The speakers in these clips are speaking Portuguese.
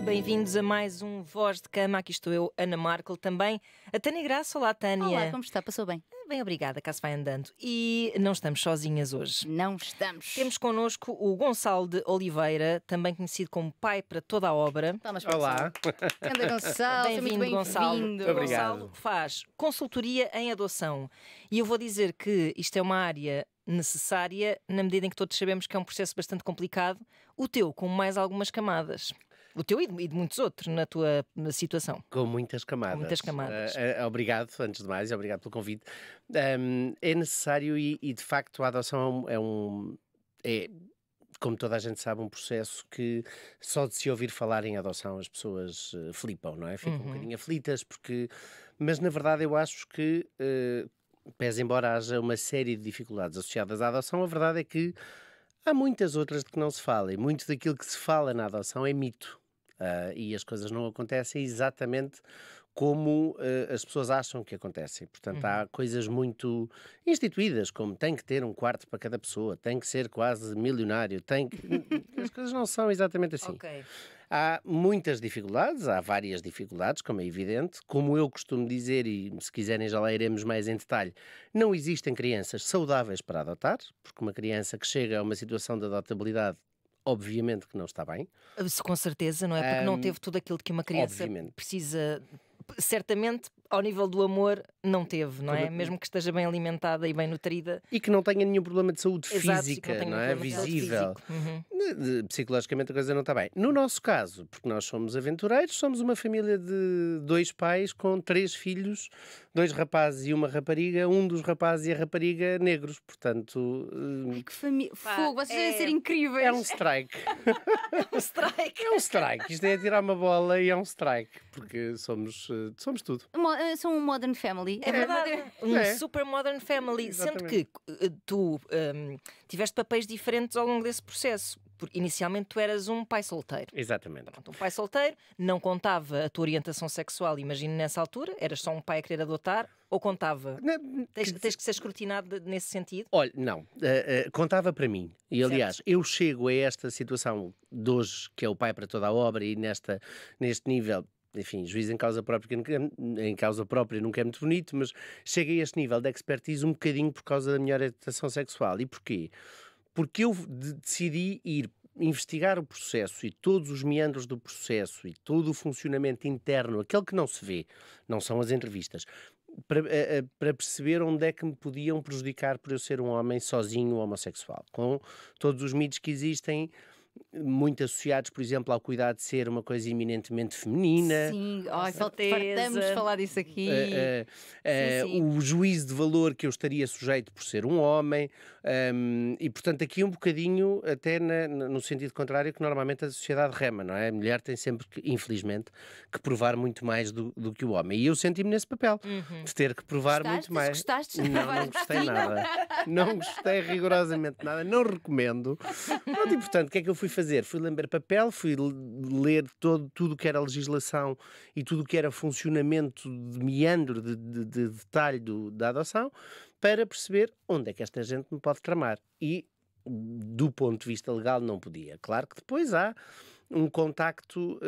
Bem-vindos a mais um Voz de Cama. Aqui estou eu, Ana Markel, também a Tânia Graça. Olá, Tânia. Olá, como está? Passou bem? Bem, obrigada, cá se vai andando. E não estamos sozinhas hoje. Não estamos. Temos connosco o Gonçalo de Oliveira, também conhecido como pai para toda a obra. Olá. Anda, Gonçalo. Bem-vindo, Gonçalo. Obrigado. Gonçalo faz consultoria em adoção. E eu vou dizer que isto é uma área necessária na medida em que todos sabemos que é um processo bastante complicado. O teu, com mais algumas camadas. O teu e de muitos outros na tua situação. Com muitas camadas. Com muitas camadas. Obrigado, antes de mais, e obrigado pelo convite. É necessário e, de facto, a adoção é, como toda a gente sabe, um processo que só de se ouvir falar em adoção as pessoas flipam, não é? Ficam um bocadinho aflitas, mas na verdade eu acho que, pese embora haja uma série de dificuldades associadas à adoção, a verdade é que há muitas outras de que não se fala, e muito daquilo que se fala na adoção é mito. E as coisas não acontecem exatamente como as pessoas acham que acontecem. Portanto, há coisas muito instituídas, como tem que ter um quarto para cada pessoa, tem que ser quase milionário, as coisas não são exatamente assim. Ok. Há muitas dificuldades, há várias dificuldades, como é evidente. Como eu costumo dizer, e se quiserem já lá iremos mais em detalhe, não existem crianças saudáveis para adotar, porque uma criança que chega a uma situação de adotabilidade obviamente que não está bem. Com certeza, não é? Porque não teve tudo aquilo que uma criança precisa. Certamente, ao nível do amor, não teve, não é? Mesmo que esteja bem alimentada e bem nutrida. E que não tenha nenhum problema de saúde física, não é? Visível. Psicologicamente a coisa não está bem. No nosso caso, porque nós somos aventureiros, somos uma família de 2 pais com 3 filhos, 2 rapazes e uma rapariga, um dos rapazes e a rapariga negros, portanto... Ai, que família... Fogo, vocês devem ser incríveis. É um strike. Um strike. É um strike. Isto é tirar uma bola e é um strike, porque somos tudo. São um modern family. É verdade. Super modern family. Exatamente. Sendo que tu tiveste papéis diferentes ao longo desse processo. Porque inicialmente tu eras um pai solteiro. Exatamente. Pronto, um pai solteiro, não contava a tua orientação sexual, imagino nessa altura, eras só um pai a querer adotar, ou contava? Tens que ser escrutinado nesse sentido? Olha, não, contava para mim. E aliás, eu chego a esta situação de hoje, que é o pai para toda a obra, e neste nível... Enfim, juiz em causa própria nunca é muito bonito, mas chego a este nível de expertise um bocadinho por causa da minha orientação sexual. E porquê? Porque eu decidi ir investigar o processo e todos os meandros do processo e todo o funcionamento interno, aquele que não se vê, não são as entrevistas, para perceber onde é que me podiam prejudicar por eu ser um homem sozinho homossexual, com todos os mitos que existem, muito associados, por exemplo, ao cuidado de ser uma coisa eminentemente feminina. Sim, fartamos de falar disso aqui. Sim. O juízo de valor que eu estaria sujeito por ser um homem, e portanto aqui um bocadinho até no sentido contrário que normalmente a sociedade rema, não é? A mulher tem sempre, infelizmente, que provar muito mais do que o homem. E eu senti-me nesse papel, de ter que provar muito mais. Gostaste? Não gostei nada. Não gostei rigorosamente nada. Não recomendo. E portanto, o que é que eu fui fazer? Fui lamber papel, fui ler tudo o que era legislação e tudo o que era funcionamento de meandro, de detalhe da adoção, para perceber onde é que esta gente me pode tramar. E, do ponto de vista legal, não podia. Claro que depois há um contacto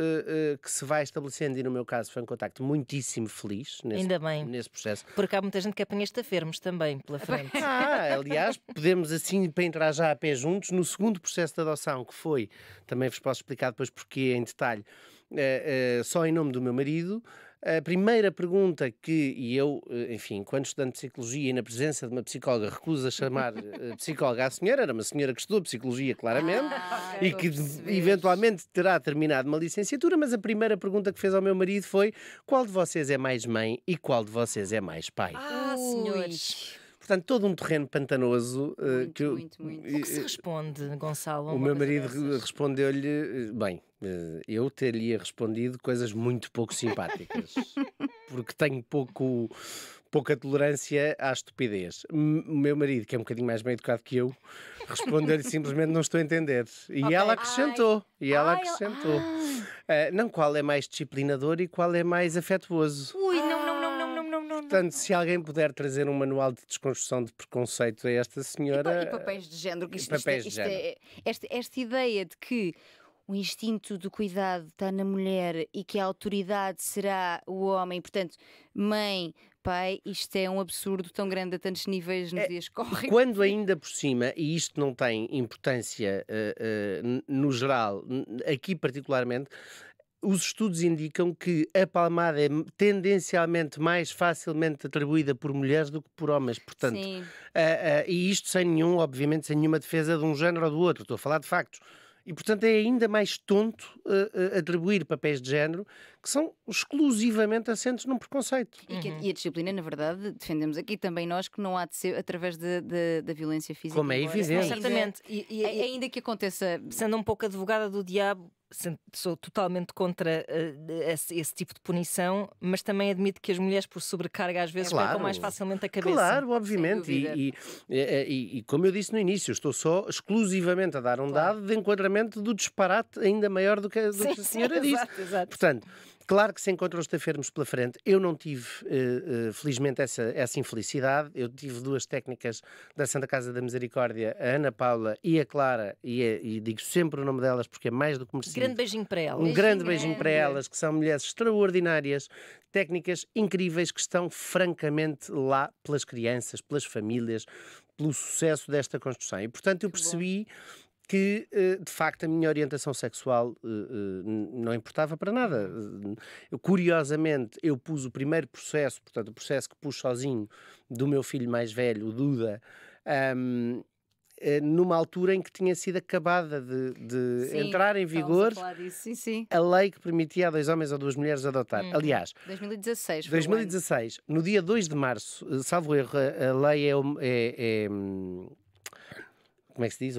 que se vai estabelecendo, e no meu caso foi um contacto muitíssimo feliz nesse processo. Porque há muita gente que apanhaste a fermos também pela frente. Aliás, podemos assim, para entrar já a pé juntos, no segundo processo de adoção, que foi, também vos posso explicar depois porquê em detalhe, só em nome do meu marido. A primeira pergunta e eu, enfim, enquanto estudante de Psicologia e na presença de uma psicóloga, recuso a chamar psicóloga à senhora, era uma senhora que estudou Psicologia, claramente, e que eventualmente terá terminado uma licenciatura, mas a primeira pergunta que fez ao meu marido foi: qual de vocês é mais mãe e qual de vocês é mais pai? Senhores... Portanto, todo um terreno pantanoso. Muito. O que se responde, Gonçalo? O meu marido respondeu-lhe, bem, eu teria respondido coisas muito pouco simpáticas, porque tenho pouca tolerância à estupidez. O meu marido, que é um bocadinho mais bem educado que eu, respondeu-lhe simplesmente: não estou a entender. E ela acrescentou. Não, qual é mais disciplinador e qual é mais afetuoso. Ui, não. Portanto, se alguém puder trazer um manual de desconstrução de preconceito a esta senhora... E papéis de género. Papéis de género. Esta ideia de que o instinto do cuidado está na mulher e que a autoridade será o homem, portanto, mãe, pai, isto é um absurdo tão grande a tantos níveis nos dias que correm. Quando ainda por cima, e isto não tem importância no geral, aqui particularmente, os estudos indicam que a palmada é tendencialmente mais facilmente atribuída por mulheres do que por homens. Portanto, e isto sem nenhum, obviamente, sem nenhuma defesa de um género ou do outro. Estou a falar de factos. E, portanto, é ainda mais tonto atribuir papéis de género que são exclusivamente assentes num preconceito. E a disciplina, na verdade, defendemos aqui também nós que não há de ser através da violência física. Como é evidente. Exatamente. Ainda que aconteça... Sendo um pouco advogada do diabo, sou totalmente contra esse tipo de punição, mas também admito que as mulheres, por sobrecarga, às vezes percam mais facilmente a cabeça. Claro, obviamente. E como eu disse no início, estou só exclusivamente a dar um dado de enquadramento do disparate ainda maior do que a senhora disse. Exato. Portanto, claro que se encontram os tafermos pela frente. Eu não tive, felizmente, essa infelicidade. Eu tive duas técnicas da Santa Casa da Misericórdia, a Ana Paula e a Clara, e digo sempre o nome delas porque é mais do que merecido. Grande beijinho para elas. Um grande beijinho para elas, que são mulheres extraordinárias, técnicas incríveis que estão francamente lá pelas crianças, pelas famílias, pelo sucesso desta construção. E, portanto, eu percebi que, de facto, a minha orientação sexual não importava para nada. Curiosamente, eu pus o primeiro processo, portanto, o processo que pus sozinho do meu filho mais velho, o Duda, numa altura em que tinha sido acabada de entrar em vigor a lei que permitia a 2 homens ou 2 mulheres adotar. Aliás, 2016, no dia 2 de março, salvo erro, a lei é como é que se diz?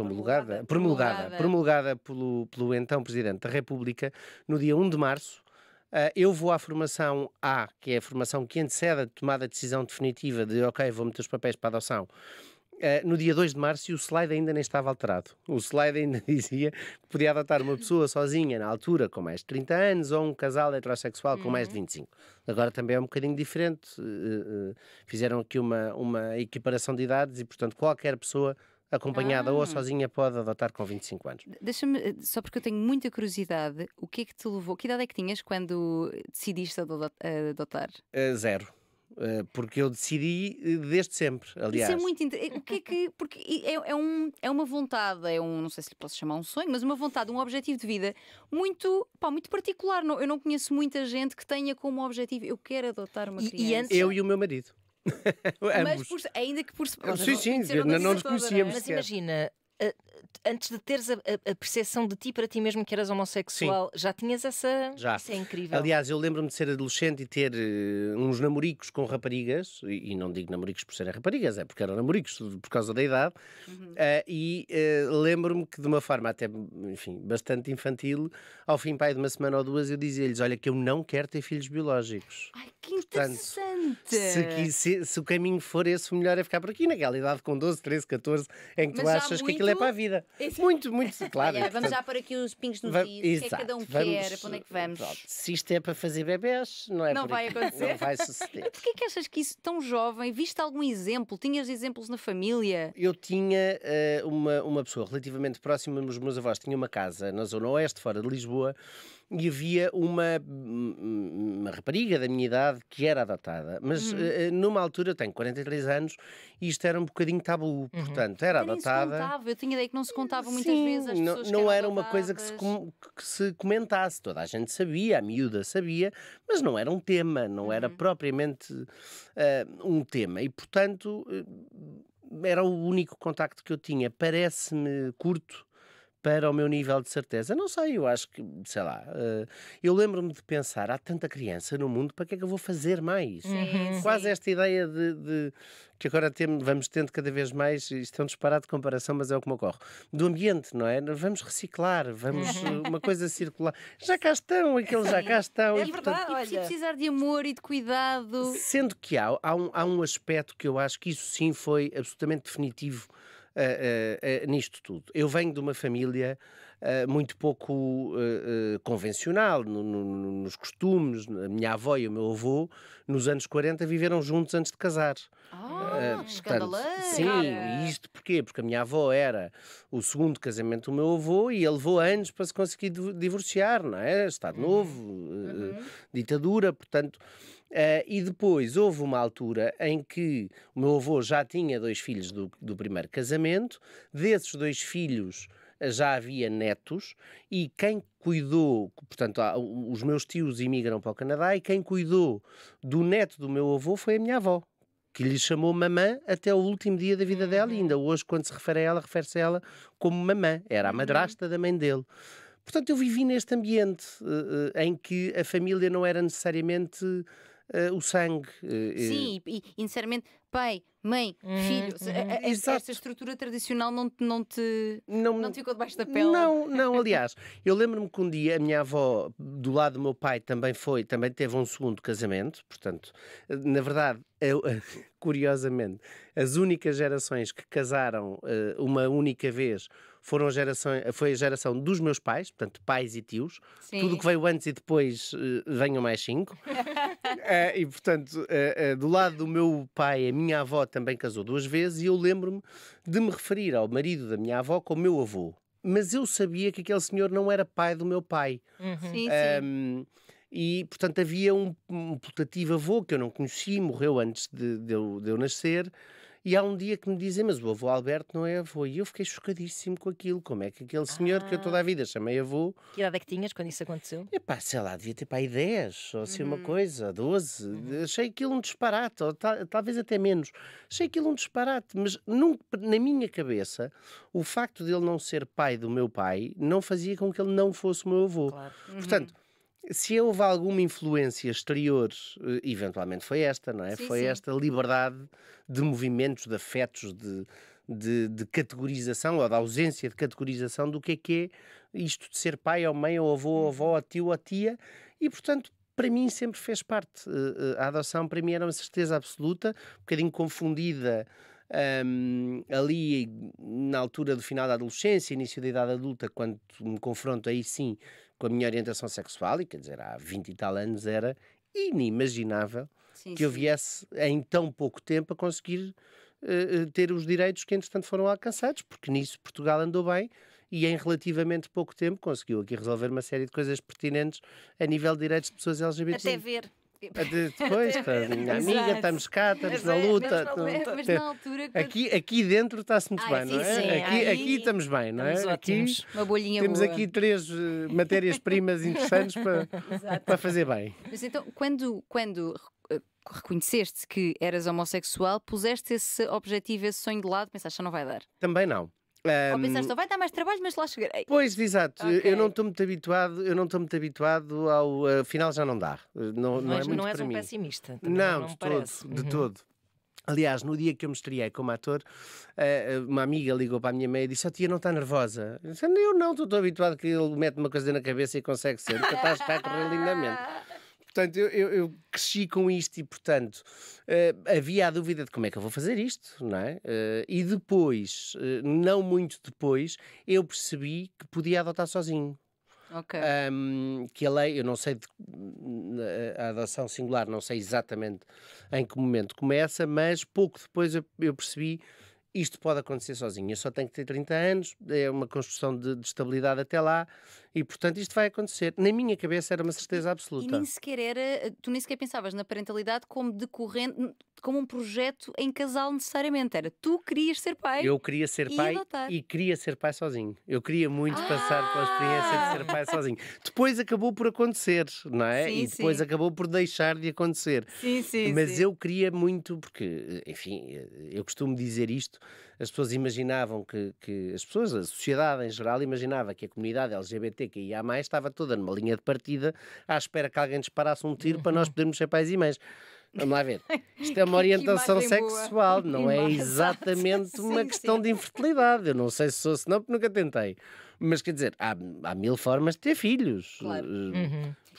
Promulgada pelo então Presidente da República no dia 1 de março. Eu vou à formação A, que é a formação que antecede a tomada de decisão definitiva de ok, vou meter os papéis para a adoção, no dia 2 de março, e o slide ainda nem estava alterado. O slide ainda dizia que podia adotar uma pessoa sozinha na altura com mais de 30 anos ou um casal heterossexual com mais de 25. Agora também é um bocadinho diferente. Fizeram aqui uma equiparação de idades e, portanto, qualquer pessoa acompanhada ou sozinha pode adotar com 25 anos. Deixa-me, só porque eu tenho muita curiosidade, o que é que te levou? Que idade é que tinhas quando decidiste adotar? 0. Porque eu decidi desde sempre, aliás. Isso é muito interessante. O que é que... Porque é uma vontade, não sei se lhe posso chamar um sonho, mas uma vontade, um objetivo de vida muito particular. Eu não conheço muita gente que tenha como objetivo, eu quero adotar uma criança. Eu e o meu marido. Mas ainda que por... Sim, não nos conhecíamos. Mas imagina, antes de teres a percepção de ti para ti mesmo que eras homossexual, já tinhas essa... Já. Isso é incrível. Aliás, eu lembro-me de ser adolescente e ter uns namoricos com raparigas, e não digo namoricos por serem raparigas, é porque eram namoricos por causa da idade, lembro-me que de uma forma até, enfim, bastante infantil, ao fim de uma semana ou duas, eu dizia-lhes, olha, que eu não quero ter filhos biológicos. Ai, que interessante! Portanto, se o caminho for esse, o melhor é ficar por aqui, naquela idade com 12, 13, 14, em que tu achas que aquilo é para a vida. Muito, claro. Olha, vamos já pôr aqui os pingos nos is, o que é que cada um quer, para onde é que vamos? Pronto, se isto é para fazer bebés, não vai acontecer. Não vai suceder. Porquê que achas que isso, tão jovem, viste algum exemplo? Tinhas exemplos na família? Eu tinha uma pessoa relativamente próxima, os meus avós tinham uma casa na zona oeste, fora de Lisboa, e havia uma rapariga da minha idade que era adotada, mas numa altura, eu tenho 43 anos, e isto era um bocadinho tabu, portanto, era adotada. Eu tinha ideia que não se contava muitas vezes as pessoas não era adotadas. uma coisa que se comentasse, toda a gente sabia, a miúda sabia, mas não era um tema, não era propriamente um tema, e portanto era o único contacto que eu tinha. Parece-me curto para o meu nível de certeza. Não sei, eu acho que, sei lá, eu lembro-me de pensar, há tanta criança no mundo, para que é que eu vou fazer mais? Quase esta ideia de que agora vamos tendo cada vez mais, isto é um disparate de comparação, mas é o que me ocorre, do ambiente, não é? Vamos reciclar, vamos uma coisa circular. Já cá estão, aqueles já cá estão. É verdade, olha. E precisar de amor e de cuidado. Sendo que há um aspecto que eu acho que isso sim foi absolutamente definitivo nisto tudo. Eu venho de uma família muito pouco convencional nos costumes. A minha avó e o meu avô, nos anos 40, viveram juntos antes de casar. Escandaloso! Sim, isto porquê? Porque a minha avó era o segundo casamento do meu avô e ele levou anos para se conseguir divorciar, não é? Estado Novo, ditadura, portanto... e depois houve uma altura em que o meu avô já tinha 2 filhos do primeiro casamento, desses 2 filhos já havia netos e quem cuidou, portanto, os meus tios imigram para o Canadá e quem cuidou do neto do meu avô foi a minha avó, que lhe chamou mamã até o último dia da vida dela e ainda hoje, quando se refere a ela, refere-se a ela como mamã, era a madrasta da mãe dele. Portanto, eu vivi neste ambiente em que a família não era necessariamente o sangue. Sim, e necessariamente pai, mãe, filho. Esta estrutura tradicional não te ficou debaixo da pele? Não, aliás, eu lembro-me que um dia a minha avó, do lado do meu pai, também teve um segundo casamento, portanto, na verdade, curiosamente, as únicas gerações que casaram uma única vez foi a geração dos meus pais, portanto, pais e tios. Sim. Tudo que veio antes e depois venham mais 5. E, portanto, do lado do meu pai, a minha avó também casou 2 vezes e eu lembro-me de me referir ao marido da minha avó como meu avô. Mas eu sabia que aquele senhor não era pai do meu pai. Sim, sim. E, portanto, havia um putativo avô que eu não conheci, morreu antes de eu nascer. E há um dia que me dizem, mas o avô Alberto não é avô. E eu fiquei chocadíssimo com aquilo. Como é que aquele senhor que eu toda a vida chamei avô... Que idade é que tinhas quando isso aconteceu? Epá, sei lá, devia ter para aí 10, ou assim uma coisa, 12. Achei aquilo um disparate, ou talvez até menos. Achei aquilo um disparate, mas na minha cabeça, o facto de ele não ser pai do meu pai não fazia com que ele não fosse o meu avô. Claro. Portanto, se houve alguma influência exterior, eventualmente foi esta, não é? Foi esta liberdade de movimentos, de afetos, de categorização, ou da ausência de categorização do que é isto de ser pai ou mãe, ou avô, ou avó, ou tio, ou tia, e portanto, para mim sempre fez parte. A adoção para mim era uma certeza absoluta, um bocadinho confundida ali na altura do final da adolescência, início da idade adulta, quando me confronto aí sim com a minha orientação sexual, e quer dizer, há 20 e tal anos era inimaginável que eu viesse em tão pouco tempo a conseguir ter os direitos que entretanto foram alcançados, porque nisso Portugal andou bem e em relativamente pouco tempo conseguiu aqui resolver uma série de coisas pertinentes a nível de direitos de pessoas LGBT. Até ver. Depois, minha amiga, estamos cá, estamos na luta. Mas na altura... Aqui dentro está-se muito bem, não é? Aqui estamos bem, não é? Aqui, uma bolinha temos boa. aqui 3 matérias-primas interessantes para fazer bem. Mas então, quando reconheceste que eras homossexual, puseste esse objetivo, esse sonho de lado, pensaste, já não vai dar? Também não. Ou pensaste, vai dar mais trabalho, mas lá chegarei. Pois, exato. Okay. Eu não estou muito habituado ao final já não dá. Não é muito não és para um mim. Pessimista. Não, de de todo. Aliás, no dia que eu me estreiei como ator, uma amiga ligou para a minha mãe e disse: tia, não está nervosa? Eu disse: eu não, estou habituado que ele mete uma coisa na cabeça e consegue ser, porque está a correr lindamente. Portanto, eu cresci com isto e, portanto, havia a dúvida de como é que eu vou fazer isto, não é? E depois, não muito depois, eu percebi que podia adotar sozinho. Ok. Que a lei, eu não sei, a adoção singular, não sei exatamente em que momento começa, mas pouco depois eu percebi isto pode acontecer sozinho. Eu só tenho que ter 30 anos, é uma construção de estabilidade até lá e, portanto, isto vai acontecer. Na minha cabeça era uma certeza absoluta. E nem sequer tu nem sequer pensavas na parentalidade como decorrente, como um projeto em casal necessariamente. Era tu querias ser pai. Eu queria ser pai adotar. E queria ser pai sozinho. Eu queria muito passar pela experiência de ser pai sozinho. Depois acabou por acontecer, não é? Sim, e depois acabou por deixar de acontecer. Sim, Mas eu queria muito, porque, enfim, eu costumo dizer isto, as pessoas imaginavam que as pessoas, a sociedade em geral, imaginava que a comunidade LGBTQIA+, estava toda numa linha de partida à espera que alguém disparasse um tiro para nós podermos ser pais e mães. Vamos lá ver. Isto é uma orientação sexual, não é exatamente uma questão de infertilidade. Eu não sei se sou, senão, porque nunca tentei. Mas quer dizer, há 1000 formas de ter filhos. Claro.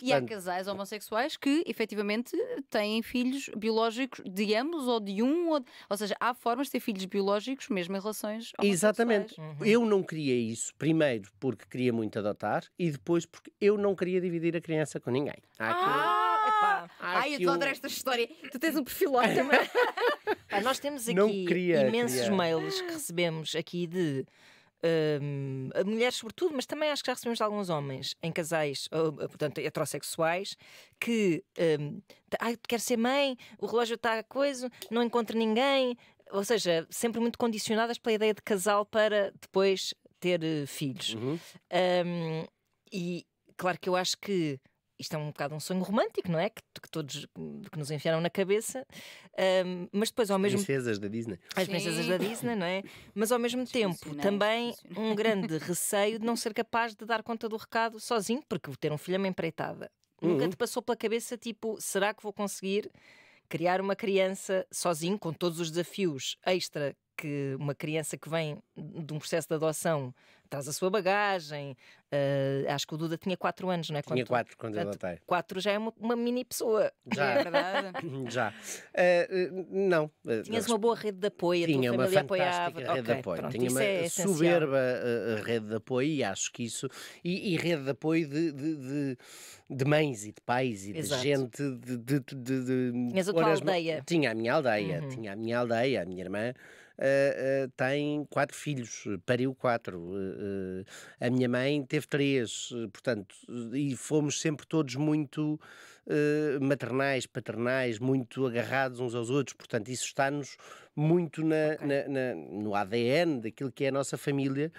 E há casais homossexuais que efetivamente têm filhos biológicos de ambos ou de um, ou seja, há formas de ter filhos biológicos mesmo em relações homossexuais. Exatamente. Eu não queria isso, primeiro porque queria muito adotar e depois porque eu não queria dividir a criança com ninguém. Pá. Ai, aqui eu adoro esta história. Tu tens um perfil ótimo. Pá, nós temos Não aqui queria imensos criar. mails que recebemos aqui de mulheres sobretudo, mas também acho que já recebemos de alguns homens em casais, portanto, heterossexuais, que quer ser mãe, o relógio está a coisa, não encontra ninguém, ou seja, sempre muito condicionadas pela ideia de casal para depois ter filhos. Uhum. E claro que eu acho que isto é um bocado um sonho romântico, não é? Que todos que nos enfiaram na cabeça, mas depois ao mesmo Princesas da Disney. as Sim. princesas da Disney, não é? Mas ao mesmo tempo Disfuncionais, também disfuncionais. um grande receio de não ser capaz de dar conta do recado sozinho, porque ter um filho é uma empreitada. Nunca te passou pela cabeça, tipo, será que vou conseguir criar uma criança sozinho, com todos os desafios extra que uma criança que vem de um processo de adoção traz a sua bagagem? Acho que o Duda tinha 4 anos, não é? Tinha 4 quando eu Portanto, adotei. 4 já é uma mini pessoa. Já. É verdade. Já. Não. Tinhas uma boa rede de apoio, a Tinha tua uma família fantástica apoiava. rede de Ok, apoio. pronto, Tinha isso uma é essencial. soberba rede de apoio e acho que isso. E rede de apoio de mães e de pais e Exato. de gente. Tinhas a tua aldeia. Tinha a minha aldeia. Uhum. Tinha a minha aldeia. A minha irmã tem 4 filhos, pariu 4. A minha mãe teve 3, portanto, e fomos sempre todos muito maternais, paternais, muito agarrados uns aos outros, portanto, isso está-nos muito no ADN daquilo que é a nossa família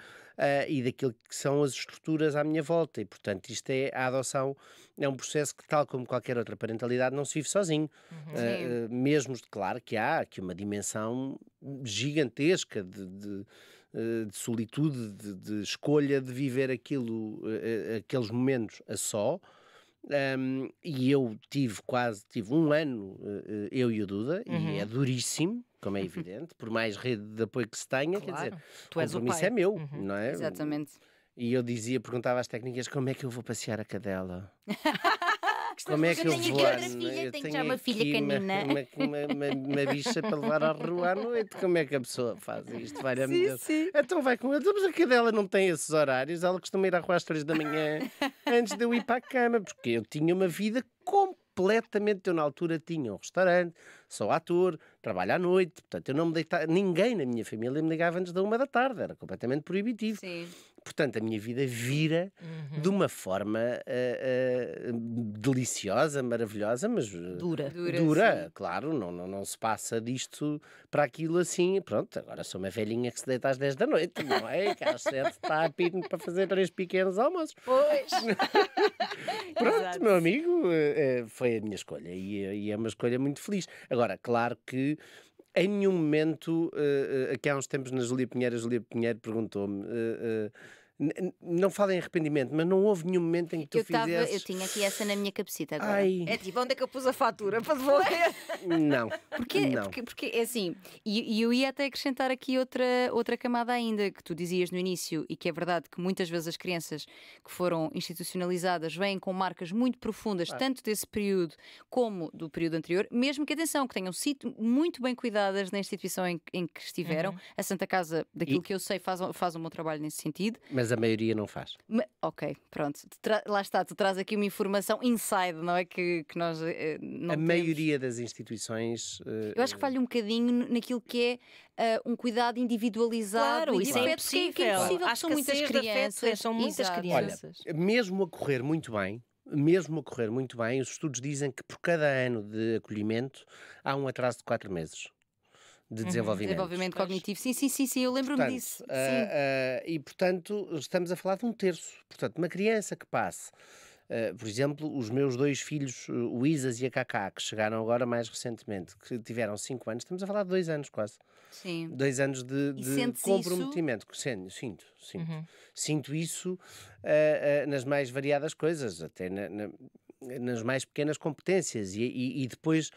e daquilo que são as estruturas à minha volta, e portanto, a adoção é um processo que, tal como qualquer outra parentalidade, não se vive sozinho. Mesmo, claro que há aqui uma dimensão gigantesca de solitude, de escolha de viver aqueles momentos a só. E eu tive 1 ano, eu e o Duda, e é duríssimo, como é evidente, por mais rede de apoio que se tenha, quer dizer, Claro, o tu és o compromisso pai. é meu, não é? Exatamente. E eu perguntava às técnicas, como é que eu vou passear a cadela? Como é que eu tenho aqui vou? outra filha, Eu tenho já uma filha aqui canina. uma bicha para levar à rua à noite. Como é que a pessoa faz isto? Valha-me Sim, Deus. sim. Então vai com ela. Mas a cadela não tem esses horários. Ela costuma ir à rua às 3 da manhã antes de eu ir para a cama, porque eu tinha uma vida completamente. Eu na altura tinha um restaurante, sou ator, trabalho à noite, portanto eu não me deitava, ninguém na minha família me ligava antes da 1 da tarde, era completamente proibitivo. Sim. Portanto, a minha vida vira de uma forma deliciosa, maravilhosa, mas Dura. Dura, claro, não se passa disto para aquilo assim. Pronto, agora sou uma velhinha que se deita às 10 da noite, não é? Que às 7 está a pino para fazer 3 pequenos almoços. Pois. Pronto, Exato. meu amigo, foi a minha escolha e é uma escolha muito feliz. Agora, claro que em nenhum momento, aqui há uns tempos na Júlia Pinheiro, a Júlia Pinheiro perguntou-me, não falo em arrependimento, mas não houve nenhum momento em que tu Eu fizesses... tinha aqui essa na minha cabecita agora. Ai, É tipo, onde é que eu pus a fatura para devolver? não. Porque, Não. porque é assim, e eu ia até acrescentar aqui outra camada ainda, que tu dizias no início, e que é verdade que muitas vezes as crianças que foram institucionalizadas vêm com marcas muito profundas, tanto desse período como do período anterior, mesmo que, atenção, que tenham sido muito bem cuidadas na instituição em que estiveram. A Santa Casa, daquilo que eu sei, faz um bom trabalho nesse sentido. Mas a maioria não faz. Ok, pronto. Lá está, tu traz aqui uma informação inside, não é? Que nós não A temos. maioria das instituições... Eu acho que falha um bocadinho naquilo que é um cuidado individualizado. Claro, e isso é diferente, que impossível. impossível, porque Acho são que a muitas cesta de afeto crianças. são muitas Exato. crianças. mesmo a correr muito bem, os estudos dizem que por cada ano de acolhimento há um atraso de 4 meses de desenvolvimento. Desenvolvimento Pois. cognitivo. Sim, eu lembro-me Portanto, disso. e portanto estamos a falar de 1/3. Portanto, uma criança que passe, por exemplo, os meus 2 filhos, o Isas e a Cacá, que chegaram agora mais recentemente, que tiveram 5 anos, estamos a falar de 2 anos quase. Sim. 2 anos de sentes comprometimento. Sinto. Sinto isso nas mais variadas coisas, até nas mais pequenas competências. E depois,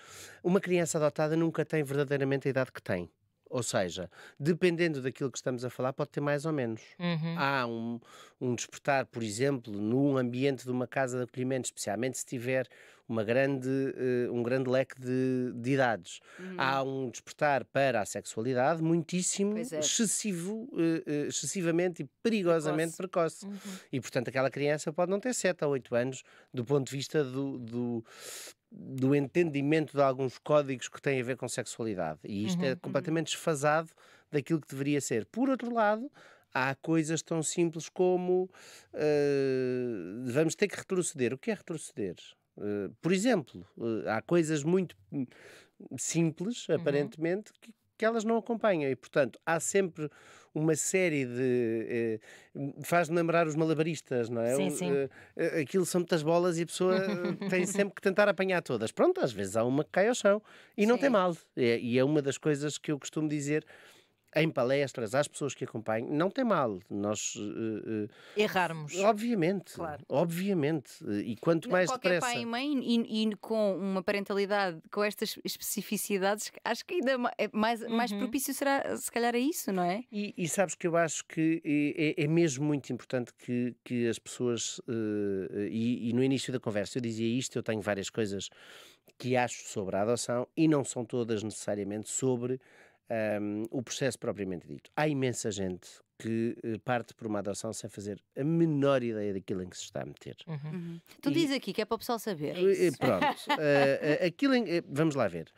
uma criança adotada nunca tem verdadeiramente a idade que tem. Ou seja, dependendo daquilo que estamos a falar, pode ter mais ou menos. Há um despertar, por exemplo, num ambiente de uma casa de acolhimento, especialmente se tiver um grande leque de idades. Há um despertar para a sexualidade muitíssimo Pois é. excessivamente e perigosamente precoce. E, portanto, aquela criança pode não ter 7 ou 8 anos do ponto de vista do entendimento de alguns códigos que têm a ver com sexualidade. E isto é completamente desfasado daquilo que deveria ser. Por outro lado, há coisas tão simples como vamos ter que retroceder. O que é retroceder? Por exemplo, há coisas muito simples, aparentemente, que elas não acompanham e, portanto, há sempre uma série de... faz-me lembrar os malabaristas, não é? Sim, sim. Aquilo são muitas bolas e a pessoa tem sempre que tentar apanhar todas. Pronto, às vezes há uma que cai ao chão e não tem Sim. mal. E é uma das coisas que eu costumo dizer em palestras, às pessoas que acompanham, não tem mal. Nós... Errarmos. obviamente, Claro. obviamente. E quanto mais Qualquer depressa... pai e mãe e com uma parentalidade com estas especificidades, acho que ainda mais propício será, se calhar, a isso, não é? E sabes que eu acho que é mesmo muito importante que as pessoas, e no início da conversa eu dizia isto, eu tenho várias coisas que acho sobre a adoção e não são todas necessariamente sobre o processo propriamente dito. Há imensa gente que parte por uma adoção sem fazer a menor ideia daquilo em que se está a meter. Tu diz aqui que é para o pessoal saber. Pronto, vamos lá ver.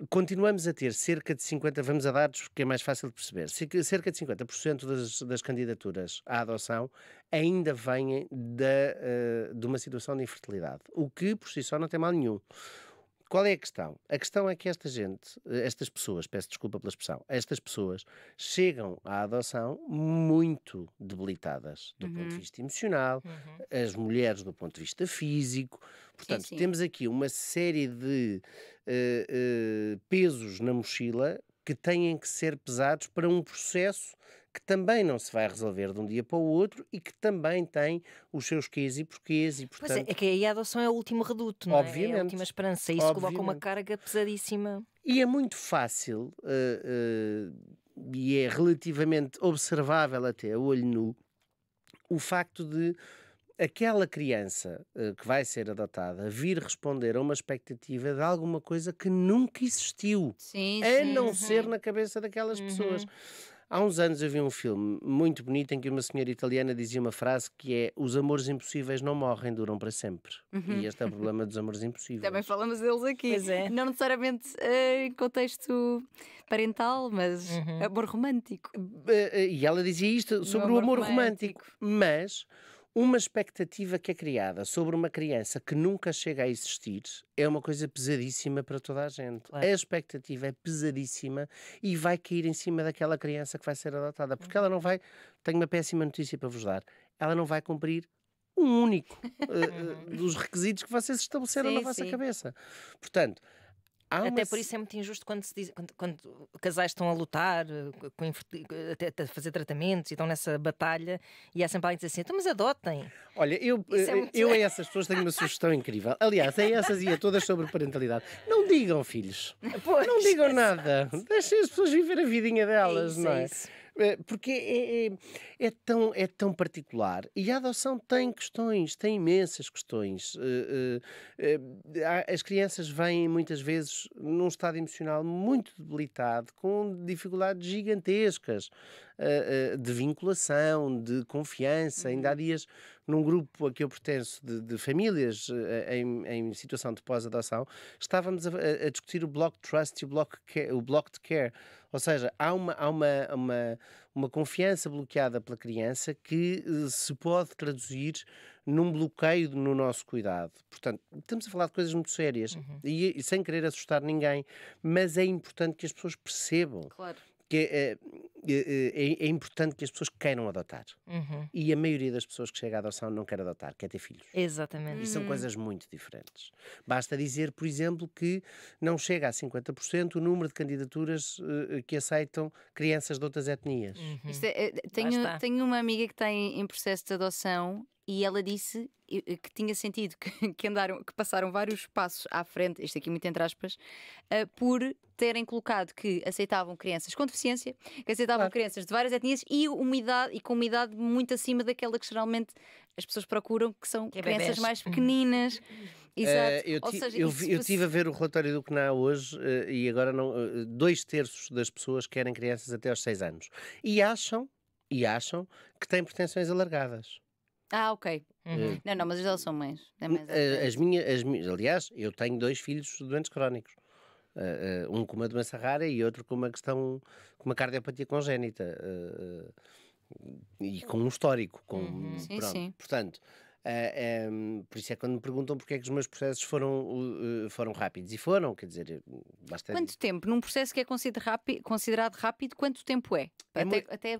Continuamos a ter cerca de 50%, vamos a dados porque é mais fácil de perceber, cerca de 50% das candidaturas à adoção ainda vêm de uma situação de infertilidade, o que por si só não tem mal nenhum. Qual é a questão? A questão é que estas pessoas, peço desculpa pela expressão, estas pessoas chegam à adoção muito debilitadas do ponto de vista emocional, as mulheres do ponto de vista físico. Portanto, sim. temos aqui uma série de pesos na mochila que têm que ser pesados para um processo que também não se vai resolver de um dia para o outro e que também tem os seus quês e porquês e, Pois portanto... é que aí a adoção é o último reduto, não é? É a Obviamente. última esperança. Isso coloca uma Obviamente. carga pesadíssima. E é muito fácil e é relativamente observável até a olho nu o facto de aquela criança que vai ser adotada vir responder a uma expectativa de alguma coisa que nunca existiu, Sim, a sim. não ser na cabeça daquelas pessoas. Há uns anos eu vi um filme muito bonito em que uma senhora italiana dizia uma frase que é: os amores impossíveis não morrem, duram para sempre. E este é o problema dos amores impossíveis. Também falamos deles aqui. Pois é. Não necessariamente em contexto parental, mas amor romântico. E ela dizia isto sobre o amor romântico. Mas uma expectativa que é criada sobre uma criança que nunca chega a existir é uma coisa pesadíssima para toda a gente. Claro. A expectativa é pesadíssima e vai cair em cima daquela criança que vai ser adotada, porque ela não vai... Tenho uma péssima notícia para vos dar. Ela não vai cumprir um único dos requisitos que vocês estabeleceram Sim, na vossa sim. cabeça. Portanto, há Até uma... por isso é muito injusto quando se diz, quando casais estão a lutar, até a fazer tratamentos e estão nessa batalha, e há sempre alguém que diz assim: então, mas adotem. Olha, Isso é muito- eu a essas pessoas tenho uma sugestão incrível. Aliás, a essas e a todas sobre parentalidade. Não digam, filhos. Pois, Não digam nada. Deixem as pessoas viver a vidinha delas, isso, não é é? isso. Porque é tão particular. E a adoção tem questões, tem imensas questões. As crianças vêm muitas vezes num estado emocional muito debilitado, com dificuldades gigantescas de vinculação, de confiança. Ainda há dias, num grupo a que eu pertenço de famílias em situação de pós-adoção, estávamos a discutir o block trust e o blocked care. Ou seja, há uma confiança bloqueada pela criança que se pode traduzir num bloqueio no nosso cuidado. Portanto, estamos a falar de coisas muito sérias e sem querer assustar ninguém, mas é importante que as pessoas percebam Claro. que é importante que as pessoas queiram adotar. E a maioria das pessoas que chega à adoção não quer adotar, quer ter filhos. Exatamente. E são coisas muito diferentes. Basta dizer, por exemplo, que não chega a 50% o número de candidaturas que aceitam crianças de outras etnias. Isto está. tenho uma amiga que está em processo de adoção e ela disse que tinha sentido que passaram vários passos à frente, isto aqui muito entre aspas, por terem colocado que aceitavam crianças com deficiência, que aceitavam crianças de várias etnias e com uma idade muito acima daquela que geralmente as pessoas procuram, que são Que é crianças bebés. mais pequeninas. Exato. Eu Ou seja, eu isso estive a ver o relatório do CNA hoje e agora 2/3 das pessoas querem crianças até aos 6 anos. E acham que têm pretensões alargadas. Ah, ok. Uhum. Não, mas elas são mães. É mais Aliás, eu tenho 2 filhos doentes crónicos. Um com uma doença rara e outro com uma questão, com uma cardiopatia congénita. E com um histórico. Sim, Pronto. sim. Portanto, por isso é que quando me perguntam porque é que os meus processos foram rápidos. E foram, quer dizer, basta... Quanto tempo? Num processo que é considerado rápido, quanto tempo é?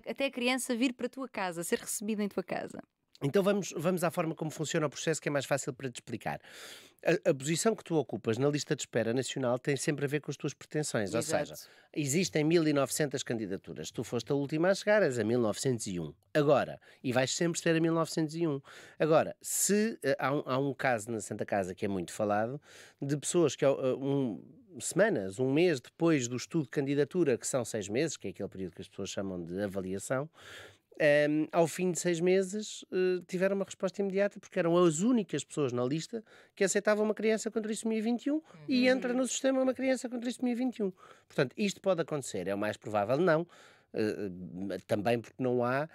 Até a criança vir para a tua casa, ser recebida em tua casa. Então vamos à forma como funciona o processo, que é mais fácil para te explicar. A posição que tu ocupas na lista de espera nacional tem sempre a ver com as tuas pretensões. Ou Exato. seja, existem 1900 candidaturas. Tu foste a última a chegar, és a 1901. Agora, e vais sempre ser a 1901. Agora, se há um caso na Santa Casa que é muito falado, de pessoas que semanas, um mês depois do estudo de candidatura, que são 6 meses, que é aquele período que as pessoas chamam de avaliação, ao fim de 6 meses tiveram uma resposta imediata, porque eram as únicas pessoas na lista que aceitavam uma criança com trissomia 21 e entra no sistema uma criança com trissomia 21. Portanto, isto pode acontecer, é o mais provável não, também porque não há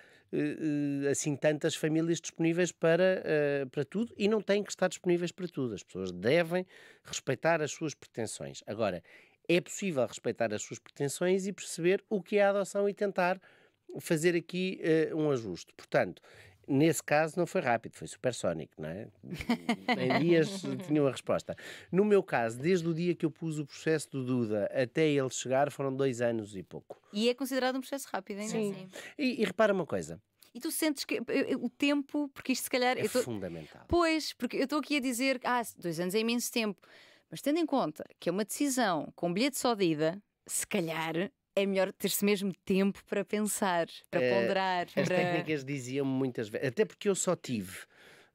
assim tantas famílias disponíveis para tudo, e não têm que estar disponíveis para tudo. As pessoas devem respeitar as suas pretensões. Agora, é possível respeitar as suas pretensões e perceber o que é a adoção e tentar fazer aqui um ajuste. Portanto, nesse caso não foi rápido, foi supersónico, não é? Em dias tinha uma resposta. No meu caso, desde o dia que eu pus o processo do Duda até ele chegar, foram 2 anos e pouco. E é considerado um processo rápido, ainda Sim. assim. E repara uma coisa, E tu sentes que o tempo, porque isto se calhar. é fundamental. Pois, porque eu estou aqui a dizer, 2 anos é imenso tempo. Mas tendo em conta que é uma decisão com bilhete só de ida, se calhar é melhor ter-se mesmo tempo para pensar, para ponderar. As técnicas diziam muitas vezes, até porque eu só tive,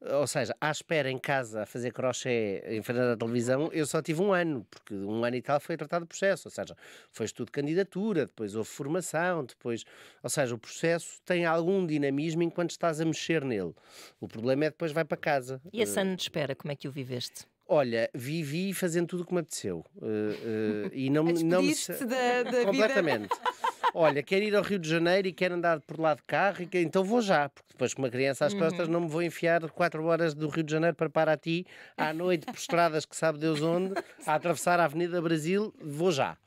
ou seja, à espera em casa a fazer crochê em frente da televisão, eu só tive 1 ano, porque 1 ano e tal foi tratado o processo, ou seja, foi estudo de candidatura, depois houve formação, depois, ou seja, o processo tem algum dinamismo enquanto estás a mexer nele. O problema é depois vai para casa. E esse ano de espera, como é que o viveste? Olha, vivi fazendo tudo o que me apeteceu. E não me Despediste da vida. completamente. Olha, quero ir ao Rio de Janeiro e quero andar por lá de carro, então vou já, porque depois com uma criança às costas não me vou enfiar 4 horas do Rio de Janeiro para Paraty à noite por estradas que sabe Deus onde, a atravessar a Avenida Brasil, vou já.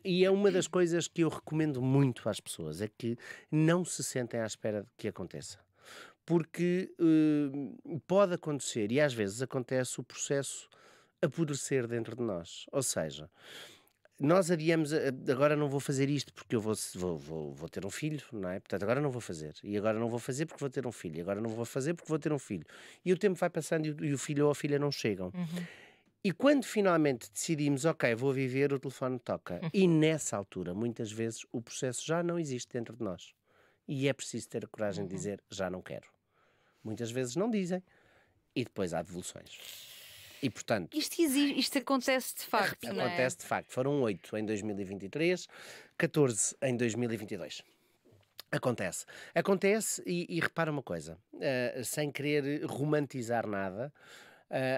E é uma das coisas que eu recomendo muito às pessoas, é que não se sentem à espera de que aconteça. Porque pode acontecer, e às vezes acontece, o processo apodrecer dentro de nós. Ou seja, nós adiamos, agora não vou fazer isto porque eu vou ter um filho, não é? Portanto, agora não vou fazer. E agora não vou fazer porque vou ter um filho. E agora não vou fazer porque vou ter um filho. E o tempo vai passando e o filho ou a filha não chegam. E quando finalmente decidimos, ok, vou viver, o telefone toca. E nessa altura, muitas vezes, o processo já não existe dentro de nós. E é preciso ter a coragem de dizer, já não quero. Muitas vezes não dizem. E depois há devoluções. E, portanto... Isto acontece de facto, não é? Acontece de facto. Foram 8 em 2023, 14 em 2022. Acontece. Acontece e repara uma coisa. Sem querer romantizar nada,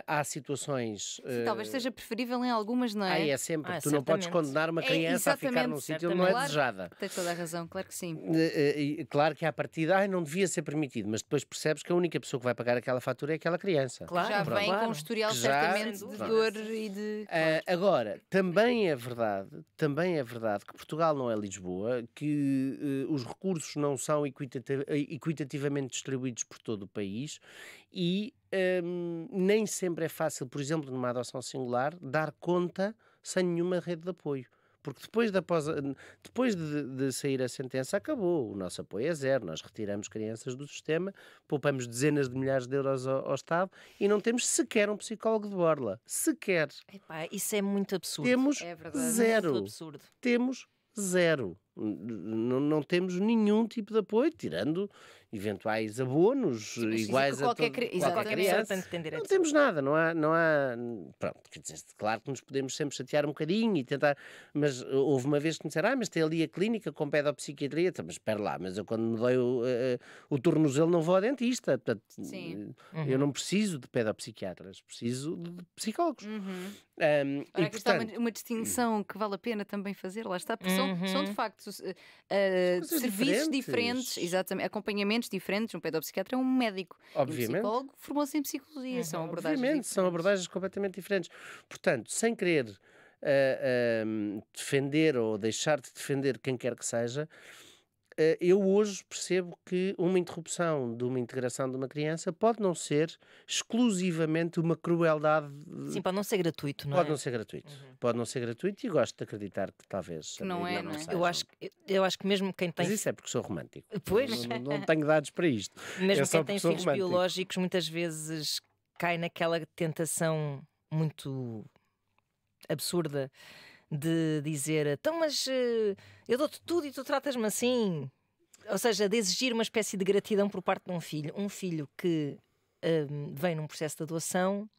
há situações... Talvez seja preferível em algumas, não é? É sempre. Tu não podes certamente. condenar uma criança a ficar num sítio onde não é Claro, desejada. tens toda a razão, claro que sim. Claro que à partida, não devia ser permitido, mas depois percebes que a única pessoa que vai pagar aquela fatura é aquela criança. Claro, Já pronto. vem Claro. com um historial Que já- certamente de Sem dor e de... Agora, também é verdade que Portugal não é Lisboa, que os recursos não são equitativamente distribuídos por todo o país e nem sempre é fácil, por exemplo, numa adoção singular, dar conta sem nenhuma rede de apoio. Porque depois de sair a sentença, acabou. O nosso apoio é zero. Nós retiramos crianças do sistema, poupamos dezenas de milhares de euros ao Estado e não temos sequer um psicólogo de borla. Sequer. Epá, isso é muito absurdo. Temos É verdade. zero. Muito absurdo. Temos zero. Não temos nenhum tipo de apoio, tirando eventuais abonos mas iguais isso a qualquer qualquer exatamente. criança. Tem que ter direito. Não temos nada, não há. Pronto, quer dizer, claro que nos podemos sempre chatear um bocadinho e tentar. Mas houve uma vez que me disseram, mas tem ali a clínica com pedopsiquiatria. Então, mas espera lá, mas eu quando me dói o tornozelo não vou ao dentista. Portanto, Sim. eu não preciso de pedopsiquiatras, preciso de psicólogos. Uhum. E, Ora, aqui está portanto, uma distinção que vale a pena também fazer, lá está, porque são de facto Coisas serviços diferentes. diferentes, exatamente, acompanhamentos diferentes. Um pedopsiquiatra é um médico. E um Obviamente. psicólogo formou-se em psicologia. São abordagens Obviamente, são diferentes. abordagens completamente diferentes. Portanto, sem querer defender ou deixar de defender quem quer que seja, eu hoje percebo que uma interrupção de uma integração de uma criança pode não ser exclusivamente uma crueldade. Sim, pode não ser gratuito, não Pode é? não ser gratuito. Pode não ser gratuito e gosto de acreditar que talvez Que não ainda é, não é? seja. Eu acho que mesmo quem tem Mas isso é porque sou romântico. Pois. Não tenho dados para isto. Mesmo É só quem tem porque sou filhos romântico. biológicos muitas vezes cai naquela tentação muito absurda de dizer então, mas eu dou-te tudo e tu tratas-me assim. Ou seja, de exigir uma espécie de gratidão por parte de um filho. Um filho que vem num processo de adoção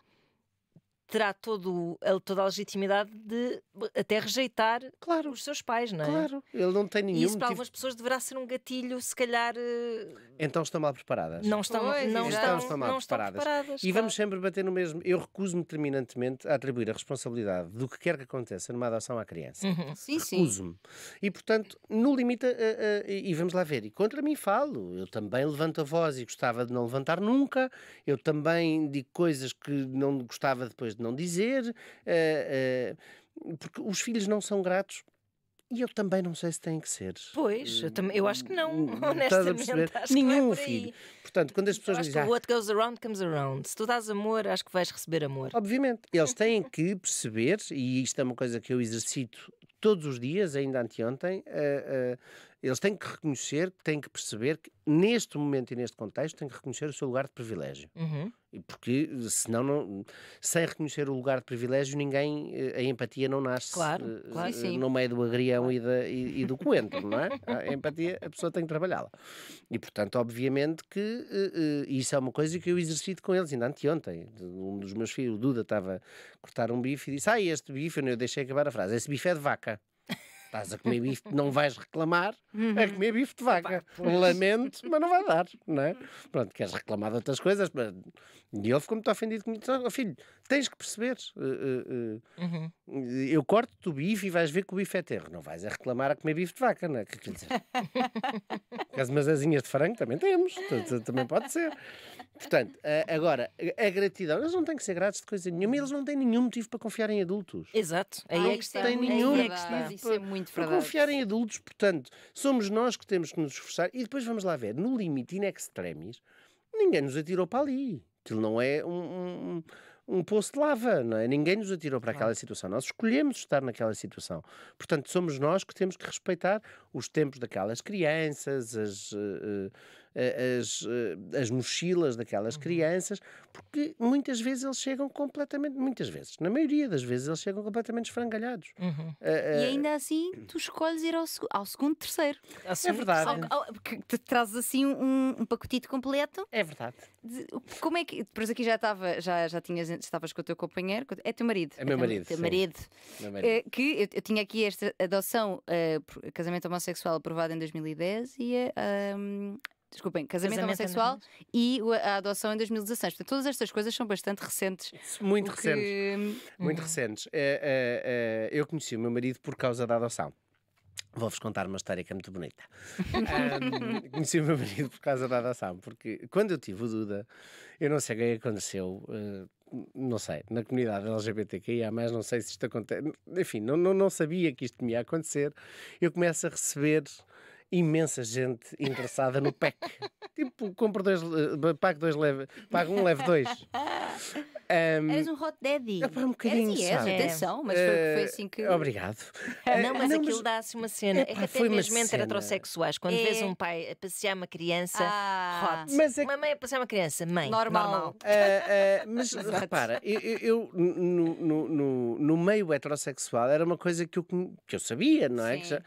terá toda a legitimidade de até rejeitar Claro, os seus pais, não é? claro. Ele não tem E nenhum isso para motivo. algumas pessoas deverá ser um gatilho, se calhar Então estão mal preparadas. não estão, Pois, não exato. estão, mal não estão preparadas. preparadas. E claro. vamos sempre bater no mesmo. Eu recuso-me terminantemente a atribuir a responsabilidade do que quer que aconteça numa adoção à criança. Sim, sim. Recuso-me. E, portanto, no limite, e vamos lá ver, e contra mim falo. Eu também levanto a voz e gostava de não levantar nunca. Eu também digo coisas que não gostava depois de não dizer. Porque os filhos não são gratos. E eu também não sei se têm que ser. Pois, eu acho que não, Estás a honestamente. perceber? Acho que não é Nenhum por aí. filho. Portanto, quando as Eu pessoas acho dizem, que what goes around comes around. Se tu dás amor, acho que vais receber amor. obviamente, eles têm que perceber, e isto é uma coisa que eu exercito todos os dias, ainda anteontem, eles têm que reconhecer, têm que perceber que neste momento e neste contexto têm que reconhecer o seu lugar de privilégio. E porque senão, sem reconhecer o lugar de privilégio, ninguém, a empatia não nasce Claro, claro. Sim, sim. no meio do agrião e do coentro, não é? A empatia, a pessoa tem que trabalhá-la. E portanto, obviamente que isso é uma coisa que eu exercito com eles, ainda anteontem. Um dos meus filhos, o Duda, estava a cortar um bife e disse: este bife, eu deixei acabar a frase, esse bife é de vaca. Estás a comer bife, não vais reclamar a comer bife de vaca. Lamento, mas não vai dar, não é? Pronto, queres reclamar de outras coisas, mas... E ele ficou muito ofendido comigo. Oh, filho, tens que perceber. Eu corto-te o bife e vais ver que o bife é terro. Não vais a reclamar a comer bife de vaca, não é? Quer dizer, umas asinhas de frango também temos, também pode ser. Portanto, agora, a gratidão, eles não têm que ser gratos de coisa nenhuma, eles não têm nenhum motivo para confiar em adultos. Exato. Aí é que Isso está. tem muito nenhum verdade, motivo Isso é muito para verdade. confiar em adultos, portanto, somos nós que temos que nos esforçar. E depois vamos lá ver, no limite in extremis, ninguém nos atirou para ali. Aquilo não é um poço de lava, não é? Ninguém nos atirou para aquela situação. Nós escolhemos estar naquela situação. Portanto, somos nós que temos que respeitar os tempos daquelas crianças, as mochilas daquelas crianças, porque muitas vezes eles chegam completamente, muitas vezes, na maioria das vezes, eles chegam completamente esfrangalhados. E ainda assim, tu escolhes ir ao segundo, terceiro. É verdade. Porque te trazes assim um pacotito completo. É verdade. Como é que. Depois aqui já estavas com o teu companheiro, é teu marido. É meu marido, Teu sim. marido. Meu marido. Que eu tinha aqui esta adoção, casamento homossexual aprovado em 2010 e desculpem, casamento homossexual e a adoção em 2016. Portanto, todas estas coisas são bastante recentes. Muito O recentes. que- Muito recentes. Eu conheci o meu marido por causa da adoção. Vou-vos contar uma história que é muito bonita. Conheci o meu marido por causa da adoção, porque quando eu tive o Duda, eu não sei o que aconteceu, não sei, na comunidade LGBTQIA+, não sei se isto acontece, enfim, não sabia que isto me ia acontecer. Eu começo a receber imensa gente interessada no PEC. Tipo, compro pago um, leve dois. Eres um hot daddy. Um bocadinho, és, sabe? atenção, mas foi assim que. Obrigado. Não, mas aquilo dá-se uma cena. É que Epá, até foi uma mesmo entre cena. heterossexuais, quando É. vês um pai a passear uma criança, hot. Mas é que- Uma mãe a passear uma criança, mãe, Normal. mas repara, eu no meio heterossexual era uma coisa que eu sabia, não é? Sim. Que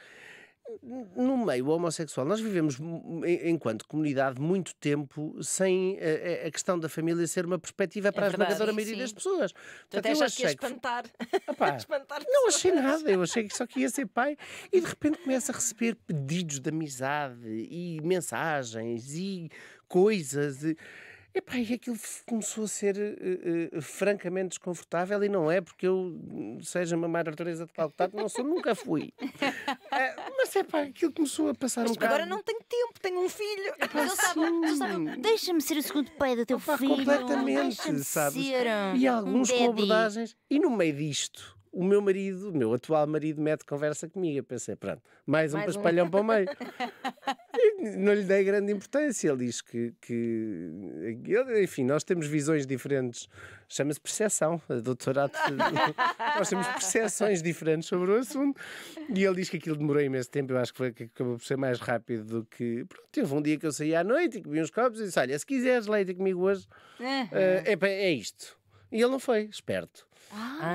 no meio homossexual, nós vivemos, enquanto comunidade, muito tempo sem a questão da família ser uma perspectiva para a verdade. esmagadora Sim, maioria sim. das pessoas. Tu Portanto, até eu achaste que ia achei que espantar. Epá, Espantar não pessoas. achei nada, eu achei que só que ia ser pai e de repente começo a receber pedidos de amizade e mensagens e coisas. Epá, e aquilo começou a ser francamente desconfortável, e não é porque eu seja uma Madre Teresa de Calcutá, não sou, nunca fui. Mas epá, aquilo começou a passar um bocado. Agora não tenho tempo, tenho um filho. Mas eles estavam, deixa-me ser o segundo pai do teu Opa, filho. completamente, Deixa-me sabes? ser E alguns com daddy. abordagens. E no meio disto, o meu marido, o meu atual marido, mete conversa comigo. Eu pensei, pronto, mais um Mais um. paspalhão para o meio. E não lhe dei grande importância. Ele diz enfim, nós temos visões diferentes. Chama-se percepção, doutorado. Nós temos percepções diferentes sobre o assunto. E ele diz que aquilo demorou imenso tempo. Eu acho que acabou por ser mais rápido do que. Pronto, teve um dia que eu saí à noite e comi uns copos e disse: olha, se quiseres leite comigo hoje, é isto. E ele não foi, esperto.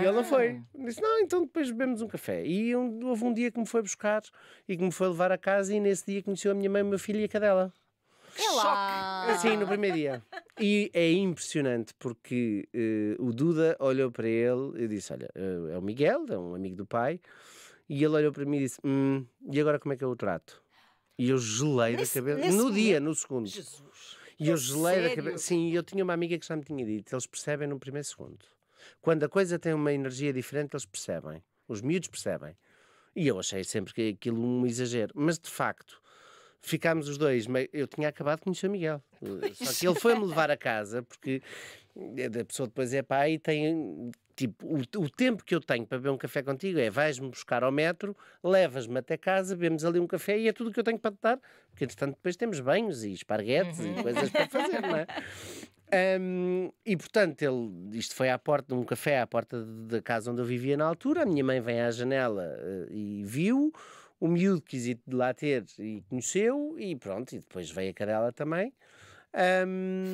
E ele não foi. Disse, não, então depois bebemos um café. E houve um dia que me foi buscar e que me foi levar a casa, e nesse dia conheceu a minha mãe, o meu filho e a cadela. É lá. Sim, no primeiro dia. E é impressionante porque o Duda olhou para ele e disse, olha, é o Miguel, é um amigo do pai, e ele olhou para mim e disse, e agora como é que eu o trato? E eu gelei da cabeça, no dia, no segundo. Jesus. E eu gelei da Sério? cabeça. Sim, eu tinha uma amiga que já me tinha dito, eles percebem no primeiro segundo. Quando a coisa tem uma energia diferente, eles percebem. Os miúdos percebem. E eu achei sempre que aquilo um exagero. Mas, de facto, ficámos os dois. Eu tinha acabado de conhecer o Miguel. Só que ele foi-me levar a casa, porque a pessoa depois é pai e tem... Tipo, o tempo que eu tenho para beber um café contigo é vais-me buscar ao metro, levas-me até casa, bebemos ali um café e é tudo o que eu tenho para te dar. Porque, entretanto, depois temos banhos e esparguetes e coisas para fazer, não é? E portanto, isto foi à porta de um café, à porta da casa onde eu vivia na altura. A minha mãe vem à janela e viu, o miúdo quis ir de lá ter e conheceu, e pronto, e depois veio a cadela também.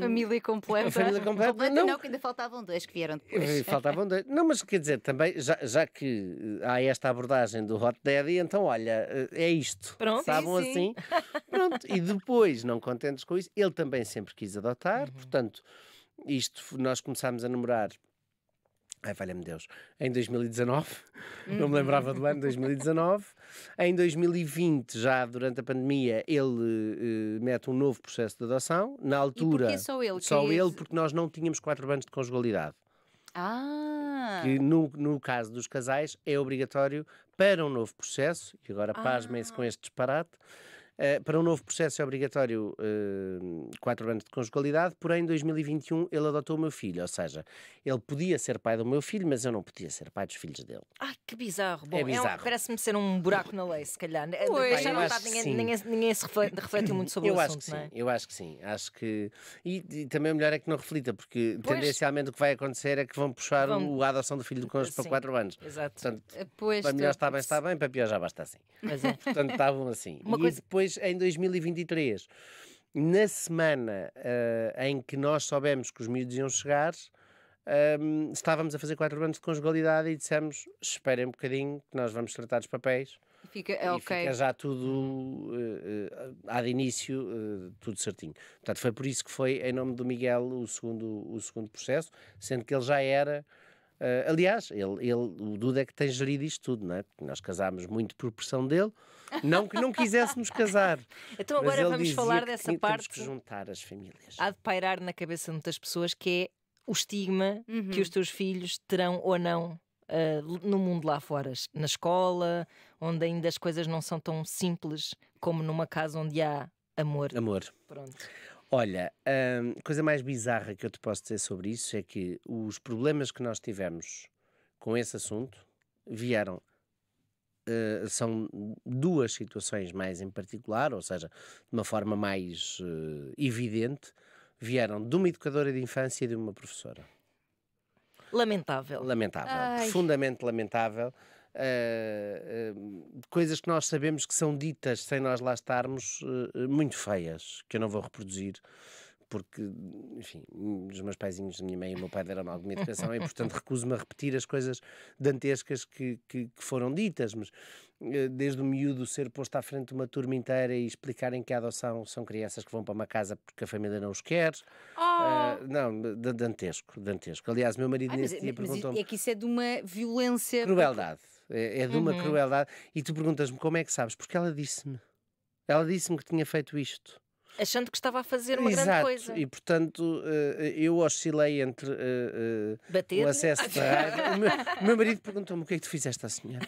Família completa. A família completa. Completa não, que ainda faltavam dois que vieram depois. Faltavam dois. Não, mas quer dizer, também, já que há esta abordagem do Hot Daddy, então olha, é isto. Pronto, Estavam sim. assim. Pronto. E depois, não contentes com isso, ele também sempre quis adotar. Portanto, nós começámos a namorar. Ai, valha-me Deus. Em 2019, não me lembrava do ano, 2019. Em 2020, já durante a pandemia, ele mete um novo processo de adoção. Na altura, E porquê só ele? só ele, porque nós não tínhamos 4 anos de conjugalidade. Que no caso dos casais é obrigatório para um novo processo, e agora pasmem-se com este disparate. Para um novo processo é obrigatório 4 anos de conjugalidade, porém em 2021 ele adotou o meu filho, ou seja, ele podia ser pai do meu filho, mas eu não podia ser pai dos filhos dele. Ai, que bizarro. Bom, bizarro. Parece-me ser um buraco na lei, se calhar. Pois, Já eu não acho está, que sim. ninguém se refletiu muito sobre Eu o acho assunto, que não sim, é? eu acho que sim. Acho que. E também o melhor é que não reflita, porque Pois. tendencialmente o que vai acontecer é que vão puxar a adoção do filho do cônjuge para Sim. 4 anos. Exato. Portanto, Pois, para melhor está bem, para pior já basta assim. Mas é. Portanto, estavam assim. Uma E coisa- depois, em 2023, na semana em que nós soubemos que os miúdos iam chegar, estávamos a fazer 4 anos de conjugalidade e dissemos, esperem um bocadinho que nós vamos tratar dos papéis. Fica, E ok. fica já tudo, há de início, tudo certinho. Portanto, foi por isso que foi em nome do Miguel o segundo processo, sendo que ele já era... aliás, o Duda é que tem gerido isto tudo, não é? Porque nós casámos muito por pressão dele, não que não quiséssemos casar. Então mas agora ele vamos dizia falar que dessa temos parte. que juntar as famílias. Há de pairar na cabeça de muitas pessoas que é o estigma que os teus filhos terão ou não no mundo lá fora, na escola, onde ainda as coisas não são tão simples como numa casa onde há amor. Amor. Pronto. Olha, a coisa mais bizarra que eu te posso dizer sobre isso é que os problemas que nós tivemos com esse assunto vieram. São 2 situações mais em particular, ou seja, de uma forma mais evidente, vieram de uma educadora de infância e de uma professora. Lamentável. Lamentável, Ai. profundamente lamentável. Coisas que nós sabemos que são ditas sem nós lá estarmos, muito feias, que eu não vou reproduzir, porque, enfim, os meus paizinhos, a minha mãe e o meu pai deram alguma educação e, portanto, recuso-me a repetir as coisas dantescas que foram ditas, mas desde o miúdo ser posto à frente de uma turma inteira e explicarem que a adoção são crianças que vão para uma casa porque a família não os quer. Não, dantesco. Aliás, meu marido nesse dia perguntou-me... É que isso é de uma violência. Crueldade. É de uma crueldade. E tu perguntas-me como é que sabes? Porque ela disse-me. Ela disse-me que tinha feito isto. Achando que estava a fazer uma grande Exato, coisa. e portanto eu oscilei entre o Bater-lhe? acesso da raiva. O meu marido perguntou-me o que é que tu fizeste à senhora.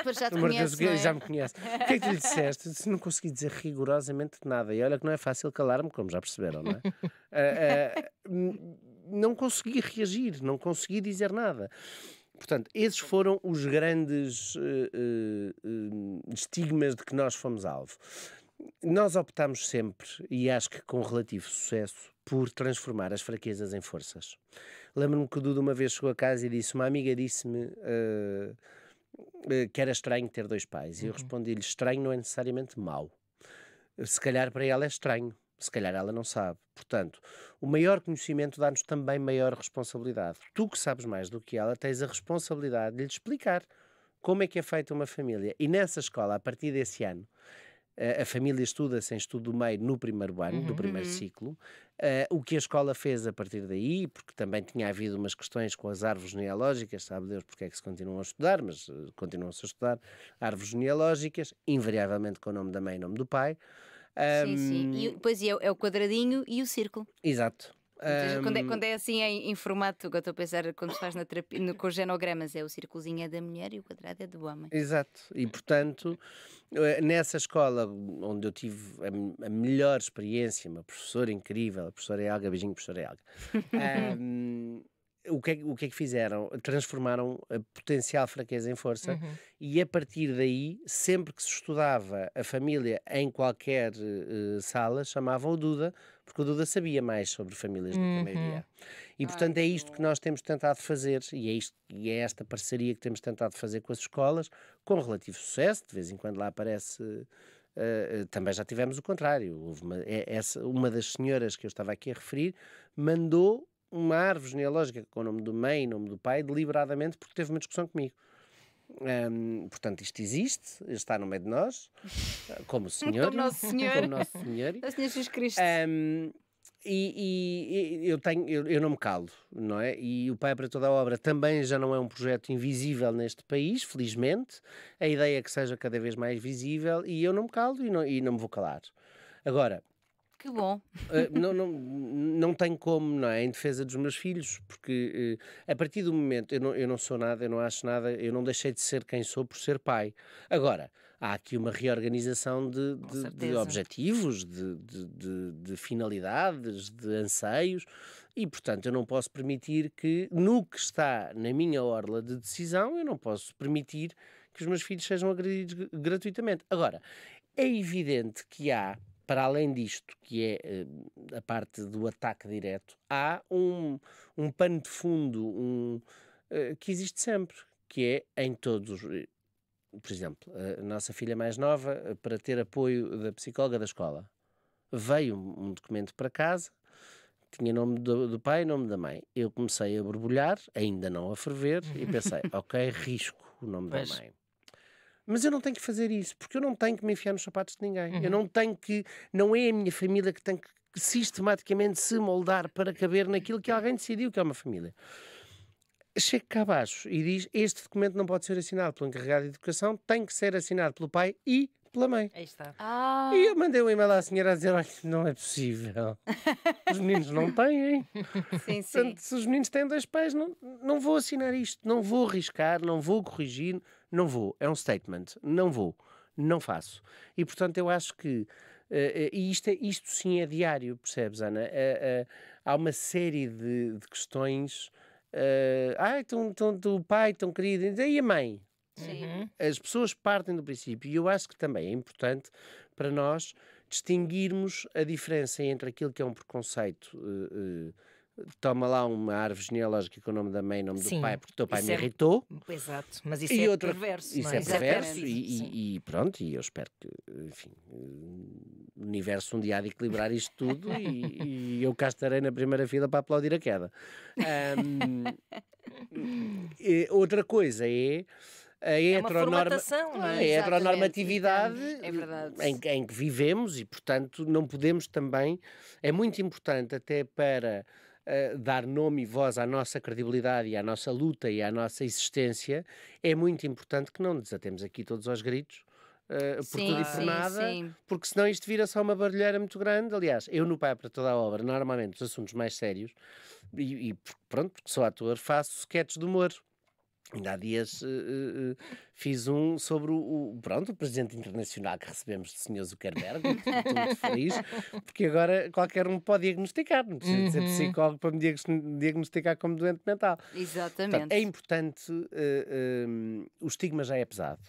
Ele já te Pelo amor de Deus, conhece, não é? já me conhece. O que é que tu lhe disseste? Eu disse, não consegui dizer rigorosamente nada. E olha que não é fácil calar-me, como já perceberam, não é? Não consegui reagir, não consegui dizer nada. Portanto, esses foram os grandes estigmas de que nós fomos alvo. Nós optámos sempre, e acho que com relativo sucesso, por transformar as fraquezas em forças. Lembro-me que o Dudu uma vez chegou a casa e disse, uma amiga disse-me que era estranho ter dois pais. E eu respondi-lhe, estranho não é necessariamente mau. Se calhar para ela é estranho. Se calhar ela não sabe. Portanto, o maior conhecimento dá-nos também maior responsabilidade. Tu que sabes mais do que ela, tens a responsabilidade de lhe explicar como é que é feita uma família. E nessa escola, a partir desse ano, a família estuda-se em estudo do meio no primeiro ano, do primeiro ciclo. O que a escola fez a partir daí, porque também tinha havido umas questões com as árvores genealógicas, sabe Deus porque é que se continuam a estudar, mas continuam-se a estudar árvores genealógicas, invariavelmente com o nome da mãe e o nome do pai. Sim, sim. E depois é o quadradinho e o círculo. Exato. Quando é assim em formato, que eu estou a pensar, quando se faz na terapia, com os genogramas, é o círculozinho é da mulher e o quadrado é do homem. Exato. E portanto, nessa escola onde eu tive a melhor experiência, uma professora incrível, a professora Helga, beijinho, professora Helga. O que é que fizeram? Transformaram a potencial fraqueza em força e a partir daí, sempre que se estudava a família em qualquer sala, chamavam o Duda, porque o Duda sabia mais sobre famílias do que a maioria. E portanto é isto que nós temos tentado fazer e é esta parceria que temos tentado fazer com as escolas, com relativo sucesso, de vez em quando lá aparece... também já tivemos o contrário. Houve uma das senhoras que eu estava aqui a referir mandou uma árvore genealógica com o nome do mãe e nome do pai, deliberadamente, porque teve uma discussão comigo. Portanto, isto existe, está no meio de nós, como o Senhor. Como Nosso Senhor. Como Nosso Senhor. O Senhor Jesus Cristo. E eu não me calo, não é? E o Pai para toda a obra também já não é um projeto invisível neste país, felizmente. A ideia é que seja cada vez mais visível e eu não me calo e não me vou calar. Agora, Que bom. não tenho como, não é? Em defesa dos meus filhos, porque a partir do momento eu não sou nada, eu não acho nada, eu não deixei de ser quem sou por ser pai. Agora, há aqui uma reorganização de objetivos, de finalidades, de anseios, e portanto eu não posso permitir que, no que está na minha orla de decisão, eu não posso permitir que os meus filhos sejam agredidos gratuitamente. Agora, é evidente que há, para além disto, que é a parte do ataque direto, há um pano de fundo que existe sempre, que é em todos. Por exemplo, a nossa filha mais nova, para ter apoio da psicóloga da escola, veio um documento para casa, tinha nome do pai e nome da mãe. Eu comecei a borbulhar, ainda não a ferver, e pensei, ok, risco o nome da mãe. Mas eu não tenho que fazer isso, porque eu não tenho que me enfiar nos sapatos de ninguém. Eu não tenho que... Não é a minha família que tem que sistematicamente se moldar para caber naquilo que alguém decidiu que é uma família. Chega cá abaixo e diz, este documento não pode ser assinado pelo encarregado de educação, tem que ser assinado pelo pai e pela mãe. Aí está. E eu mandei um e-mail à senhora a dizer, olha, não é possível. Os meninos não têm. Sim, sim. Portanto, se os meninos têm dois pais, não vou assinar isto, não vou arriscar, não vou corrigir, não vou. É um statement, não vou, não faço. E portanto eu acho que, e isto sim é diário, percebes, Ana? Há uma série de questões, o pai tão querido, e a mãe? Sim. As pessoas partem do princípio, e eu acho que também é importante para nós distinguirmos a diferença entre aquilo que é um preconceito. Toma lá uma árvore genealógica com o nome da mãe e o nome do pai, porque o teu pai me irritou. Exato, mas isso E é outra, perverso. isso não é perverso Exatamente. e pronto, e eu espero que, enfim, o universo um dia há de equilibrar isto tudo e eu cá estarei na primeira fila para aplaudir a queda. Outra coisa é a formatação, não é? a heteronormatividade É verdade. em que vivemos e, portanto, não podemos também... É muito importante até para dar nome e voz à nossa credibilidade e à nossa luta e à nossa existência, é muito importante que não desatemos aqui todos aos gritos por tudo e por nada, sim. porque senão isto vira só uma barulheira muito grande. Aliás, eu no Pai para Toda a Obra, normalmente os assuntos mais sérios, pronto, porque sou ator, faço sketches de humor. Ainda há dias fiz um sobre o Presidente Internacional que recebemos do Sr. Zuckerberg, estou muito feliz, porque agora qualquer um pode diagnosticar, não precisa de ser psicólogo para me diagnosticar como doente mental. Exatamente. Portanto, é importante, o estigma já é pesado,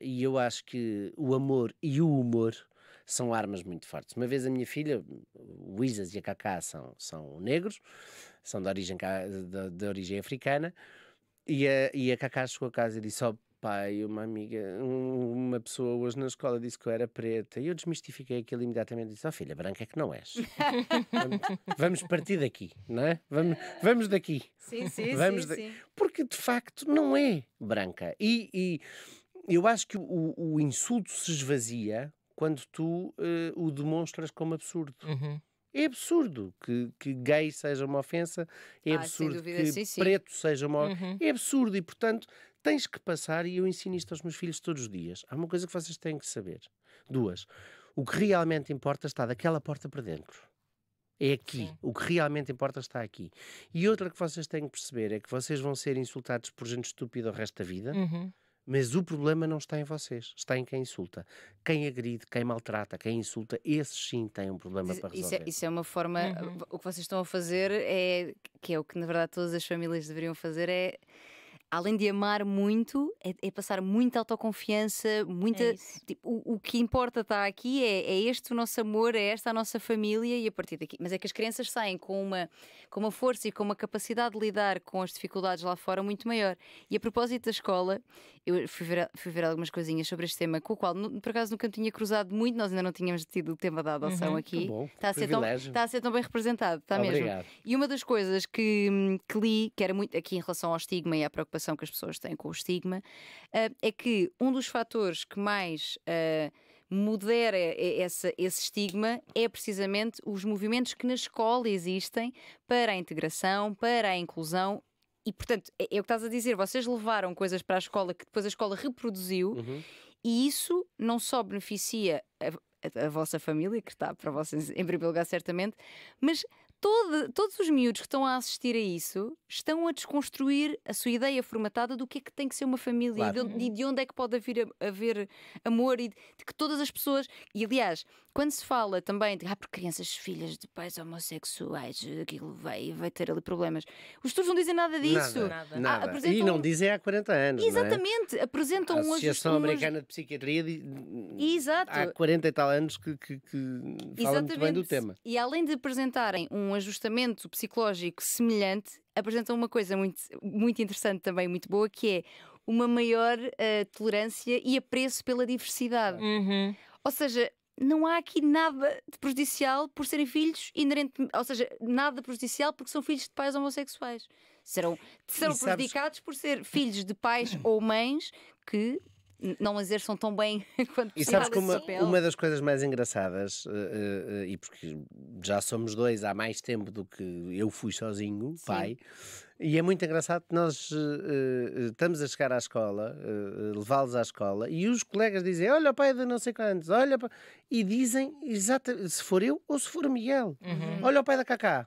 e eu acho que o amor e o humor são armas muito fortes. Uma vez a minha filha, o Isas e a Cacá são negros, são de origem africana, e a Cacá chegou a casa e disse: "Oh pai, uma pessoa hoje na escola disse que eu era preta." E eu desmistifiquei aquilo imediatamente e disse: "Oh filha, branca é que não és." Vamos partir daqui, não é? Vamos daqui. Sim. Porque de facto não é branca. E eu acho que o insulto se esvazia quando tu o demonstras como absurdo. É absurdo que gay seja uma ofensa, é absurdo dúvida, que sim. preto seja uma ofensa. É absurdo e, portanto, tens que passar, e eu ensino isto aos meus filhos todos os dias. Há uma coisa que vocês têm que saber. Duas. O que realmente importa está daquela porta para dentro. É aqui. Sim. O que realmente importa está aqui. E outra que vocês têm que perceber é que vocês vão ser insultados por gente estúpida o resto da vida. Mas o problema não está em vocês, está em quem insulta. Quem agride, quem maltrata, quem insulta, esses sim têm um problema para resolver. Isso é uma forma, o que vocês estão a fazer que é o que na verdade todas as famílias deveriam fazer, além de amar muito, é passar muita autoconfiança, muita. Tipo, o que importa está aqui é este o nosso amor, é esta a nossa família, e a partir daqui. Mas é que as crianças saem com uma força e com uma capacidade de lidar com as dificuldades lá fora muito maior. E a propósito da escola, eu fui ver algumas coisinhas sobre este tema, com o qual por acaso nunca me tinha cruzado muito, nós ainda não tínhamos tido o tema da adoção aqui. Bom, está a ser tão bem representado, está Obrigado. mesmo. E uma das coisas que li, que era muito aqui em relação ao estigma e à preocupação que as pessoas têm com o estigma, é que um dos fatores que mais modera esse estigma é precisamente os movimentos que na escola existem para a integração, para a inclusão. E, portanto, é o que estás a dizer, vocês levaram coisas para a escola que depois a escola reproduziu, e isso não só beneficia a vossa família, que está para vocês em primeiro lugar certamente, mas todos os miúdos que estão a assistir a isso estão a desconstruir a sua ideia formatada do que é que tem que ser uma família, claro. e de onde é que pode haver amor, e de que todas as pessoas. E aliás, quando se fala também de por crianças filhas de pais homossexuais, aquilo vai ter ali problemas, os estudos não dizem nada disso. Nada. E não dizem há 40 anos. Exatamente, apresentam a Associação Americana de Psiquiatria há 40 e tal anos que fala muito bem do tema. E além de apresentarem um ajustamento psicológico semelhante, apresentam uma coisa muito, muito interessante também, muito boa, que é uma maior tolerância e apreço pela diversidade. Ou seja, não há aqui nada de prejudicial por serem filhos ou seja, nada prejudicial porque são filhos de pais homossexuais. Serão prejudicados por ser filhos de pais ou mães que não exerçam tão bem quanto possível. E sabes que uma das coisas mais engraçadas, e porque já somos dois há mais tempo do que eu fui sozinho, pai, e é muito engraçado que nós estamos a chegar à escola, levá-los à escola, e os colegas dizem: "Olha o pai de não sei quantos", e dizem exatamente, se for eu ou se for o Miguel, "Olha o pai da Cacá",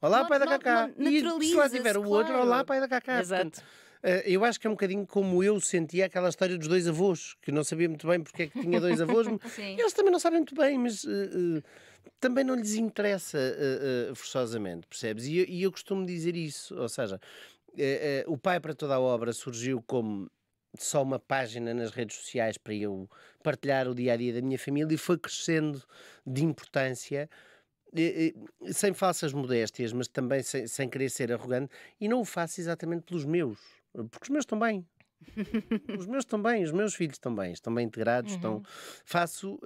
"Olá, pai da Cacá", e se lá tiver o outro, "Olá, pai da Cacá". Exato. Eu acho que é um bocadinho como eu sentia aquela história dos dois avós, que eu não sabia muito bem porque é que tinha dois avós. Eles também não sabem muito bem, mas também não lhes interessa forçosamente, percebes? E eu costumo dizer isso, ou seja, o Pai para Toda a Obra surgiu como só uma página nas redes sociais para eu partilhar o dia-a-dia da minha família, e foi crescendo de importância, sem falsas modéstias, mas também sem querer ser arrogante, e não o faço exatamente pelos meus, porque os meus estão bem. Os meus estão bem, os meus filhos estão bem integrados, faço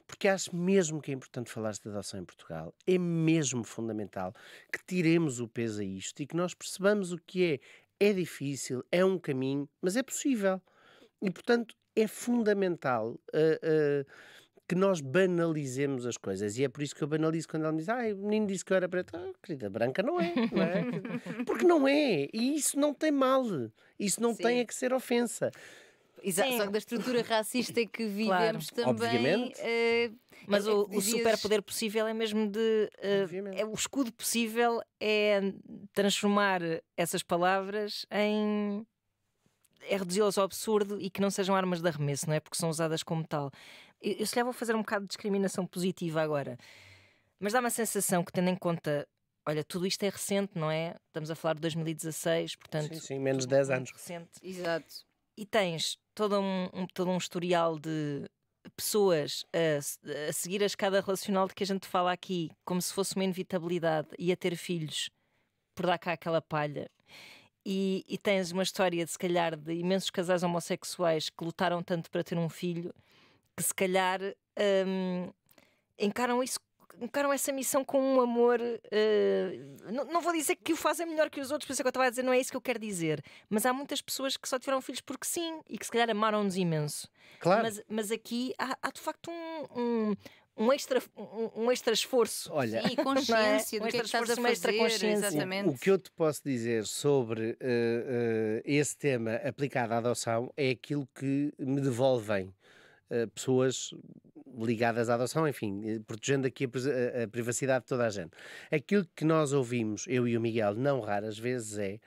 porque acho mesmo que é importante falar de adoção em Portugal. É mesmo fundamental que tiremos o peso a isto e que nós percebamos o que é difícil, é um caminho, mas é possível. E, portanto, é fundamental que nós banalizemos as coisas, e é por isso que eu banalizo quando ela me diz: "O menino disse que eu era preta". Querida, branca não é? Porque não é, e isso não tem mal, isso não tem é que ser ofensa. Exato, Sim. só que da estrutura racista que vivemos também. Obviamente. Mas é o que dizias- superpoder possível é mesmo de. Obviamente. O escudo possível é transformar essas palavras em. É reduzi-las ao absurdo e que não sejam armas de arremesso, não é? Porque são usadas como tal. Eu se calhar vou fazer um bocado de discriminação positiva agora, mas dá-me a sensação que, tendo em conta. Olha, tudo isto é recente, não é? Estamos a falar de 2016, portanto. Sim, menos de tudo 10 muito anos. recente. Exato. E tens todo um historial de pessoas a seguir a escada relacional de que a gente fala aqui, como se fosse uma inevitabilidade, e a ter filhos por dar cá aquela palha. E tens uma história, de se calhar, de imensos casais homossexuais que lutaram tanto para ter um filho, que se calhar encaram essa missão com um amor. Não vou dizer que o fazem melhor que os outros, por isso é que eu estava a dizer, não é isso que eu quero dizer. Mas há muitas pessoas que só tiveram filhos porque sim e que se calhar amaram-nos imenso. Claro. Mas aqui há de facto um extra esforço. Olha, Sim, consciência Não do é? que é que estás a Uma extra fazer. consciência. Exatamente. o que eu te posso dizer sobre esse tema aplicado à adoção é aquilo que me devolvem pessoas ligadas à adoção, enfim, protegendo aqui a privacidade de toda a gente. Aquilo que nós ouvimos, eu e o Miguel, não raras vezes é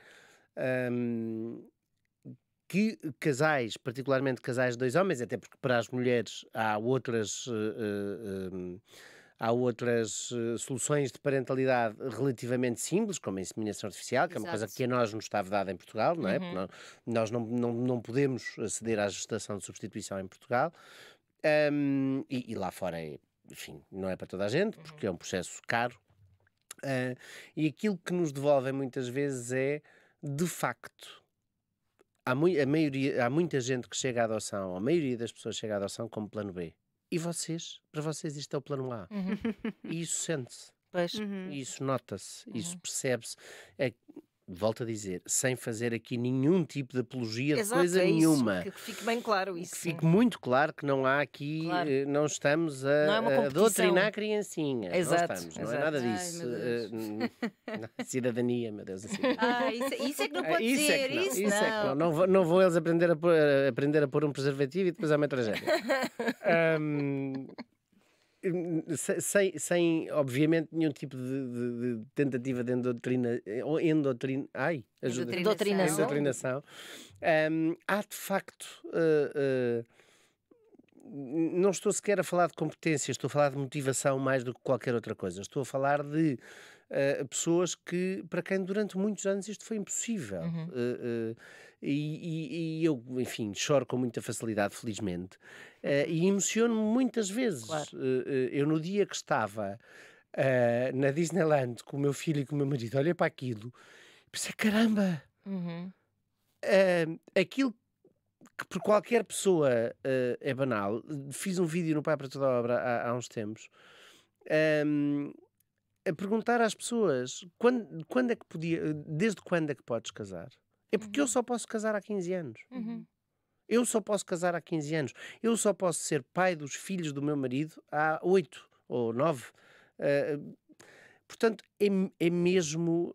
que casais, particularmente casais de dois homens, até porque para as mulheres há outras soluções de parentalidade relativamente simples, como a inseminação artificial, que é uma coisa Exato. que a nós nos está vedada em Portugal, não é? Uhum. Porque nós não podemos aceder à gestação de substituição em Portugal. E lá fora, enfim, não é para toda a gente, porque é um processo caro. E aquilo que nos devolvem muitas vezes é, de facto, há muita gente que chega à adoção, a maioria das pessoas chega à adoção como plano B. E para vocês isto é o plano A. E isso sente-se, Pois. e isso nota-se, isso percebe-se. Volto a dizer, sem fazer aqui nenhum tipo de apologia de Exato, coisa é nenhuma. isso, que fique bem claro Que isso. fique muito claro que não há aqui, Claro. não estamos Não é uma a competição. doutrinar criancinhas. Exato, Não estamos, não é exato. nada Ai, disso. meu Deus. Cidadania, meu Deus, a cidadania. Isso é que não pode Isso ser. é que não, Isso isso é que não. não vão eles aprender a pôr um preservativo e depois há uma tragédia. Sem, obviamente, nenhum tipo de tentativa de Doutrinação. doutrinação. Há de facto, não estou sequer a falar de competência, estou a falar de motivação mais do que qualquer outra coisa. Estou a falar de pessoas para quem durante muitos anos isto foi impossível. E eu, enfim, choro com muita facilidade, felizmente, e emociono-me muitas vezes. Claro. Eu, no dia que estava na Disneyland com o meu filho e com o meu marido, olhei para aquilo e pensei, caramba, aquilo que por qualquer pessoa é banal. Fiz um vídeo no Pai para Toda a Obra há uns tempos, a perguntar às pessoas quando é que desde quando é que podes casar? É porque eu só posso casar há 15 anos. Eu só posso casar há 15 anos. Eu só posso ser pai dos filhos do meu marido há 8 ou 9. Portanto, é mesmo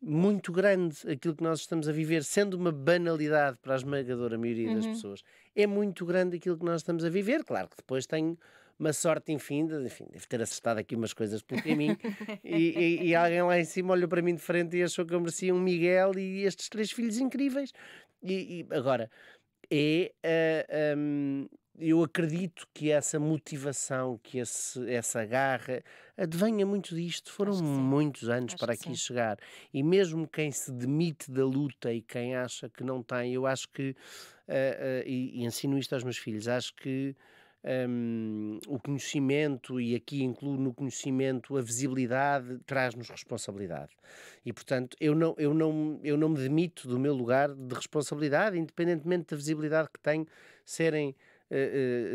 muito grande aquilo que nós estamos a viver, sendo uma banalidade para a esmagadora maioria das pessoas. É muito grande aquilo que nós estamos a viver. Claro que depois tenho uma sorte infinda, enfim, devo ter acertado aqui umas coisas pelo caminho, e alguém lá em cima olhou para mim de frente e achou que eu merecia um Miguel e estes 3 filhos incríveis. E agora, eu acredito que essa motivação, que essa garra, advenha muito disto. Foram Acho que sim. muitos anos Acho para que aqui sim. chegar. E mesmo quem se demite da luta e quem acha que não tem, eu acho que, e ensino isto aos meus filhos, acho que o conhecimento, e aqui incluo no conhecimento a visibilidade, traz-nos responsabilidade. E, portanto, eu não me demito do meu lugar de responsabilidade, independentemente da visibilidade que tenho, serem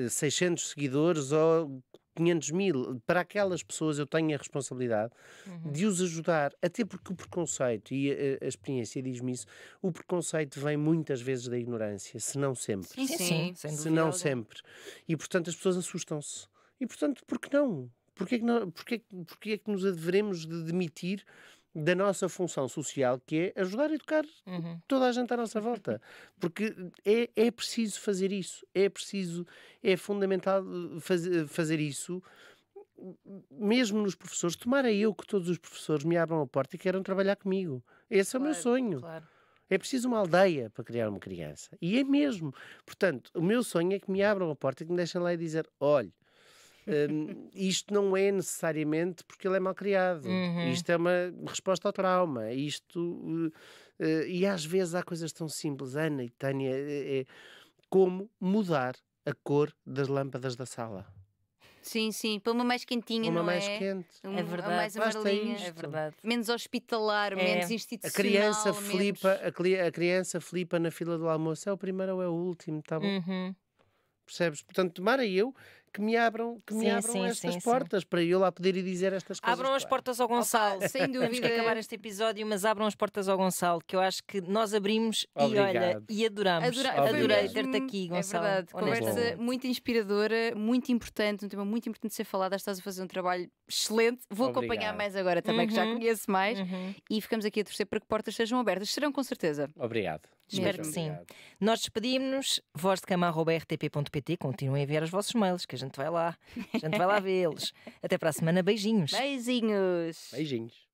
600 seguidores ou 500 mil. Para aquelas pessoas eu tenho a responsabilidade de os ajudar, até porque o preconceito, e a experiência diz-me isso, o preconceito vem muais vezes da ignorância, se não sempre. Sim, sem Se dúvida não alguma. sempre. E, portanto, as pessoas assustam-se. E, portanto, por que não? Porquê é que nos haveremos de demitir da nossa função social, que é ajudar a educar toda a gente à nossa volta. Porque é preciso fazer isso, é fundamental fazer isso, mesmo nos professores. Tomara eu que todos os professores me abram a porta e queiram trabalhar comigo. Esse é o meu sonho. Claro. É preciso uma aldeia para criar uma criança. E é mesmo. Portanto, o meu sonho é que me abram a porta e que me deixem lá e dizer, olha, isto não é necessariamente porque ele é mal criado. Isto é uma resposta ao trauma. E às vezes há coisas tão simples, Ana e Tânia, como mudar a cor das lâmpadas da sala. Sim, sim, para uma mais quentinha, Uma não mais é? quente. É verdade. Mais Basta amarelinha. isto. É verdade. Menos hospitalar, menos A institucional. criança menos... flipa, a criança flipa na fila do almoço. É o primeiro ou é o último, tá bom? Percebes? Portanto, tomara eu que me abram estas portas para eu lá poder ir dizer estas coisas. Abram as portas ao Gonçalo. Sem Temos que dúvida. acabar este episódio, mas abram as portas ao Gonçalo, que eu acho que nós abrimos Obrigado. e adorámos. Obrigado. Adorei mesmo, ter-te aqui, Gonçalo. É verdade, conversa honestamente. muito inspiradora, muito importante, um tema muito importante de ser falado. Estás a fazer um trabalho excelente. Vou acompanhar Obrigado. mais agora também, que já conheço mais. E ficamos aqui a torcer para que portas sejam abertas. Serão com certeza. Obrigado. Espero Muito que sim. obrigado. Nós despedimos-nos, vozdecama@rtp.pt. Continuem a enviar os vossos mails, que a gente vai lá vê-los. Até para a semana, beijinhos. Beijinhos. Beijinhos.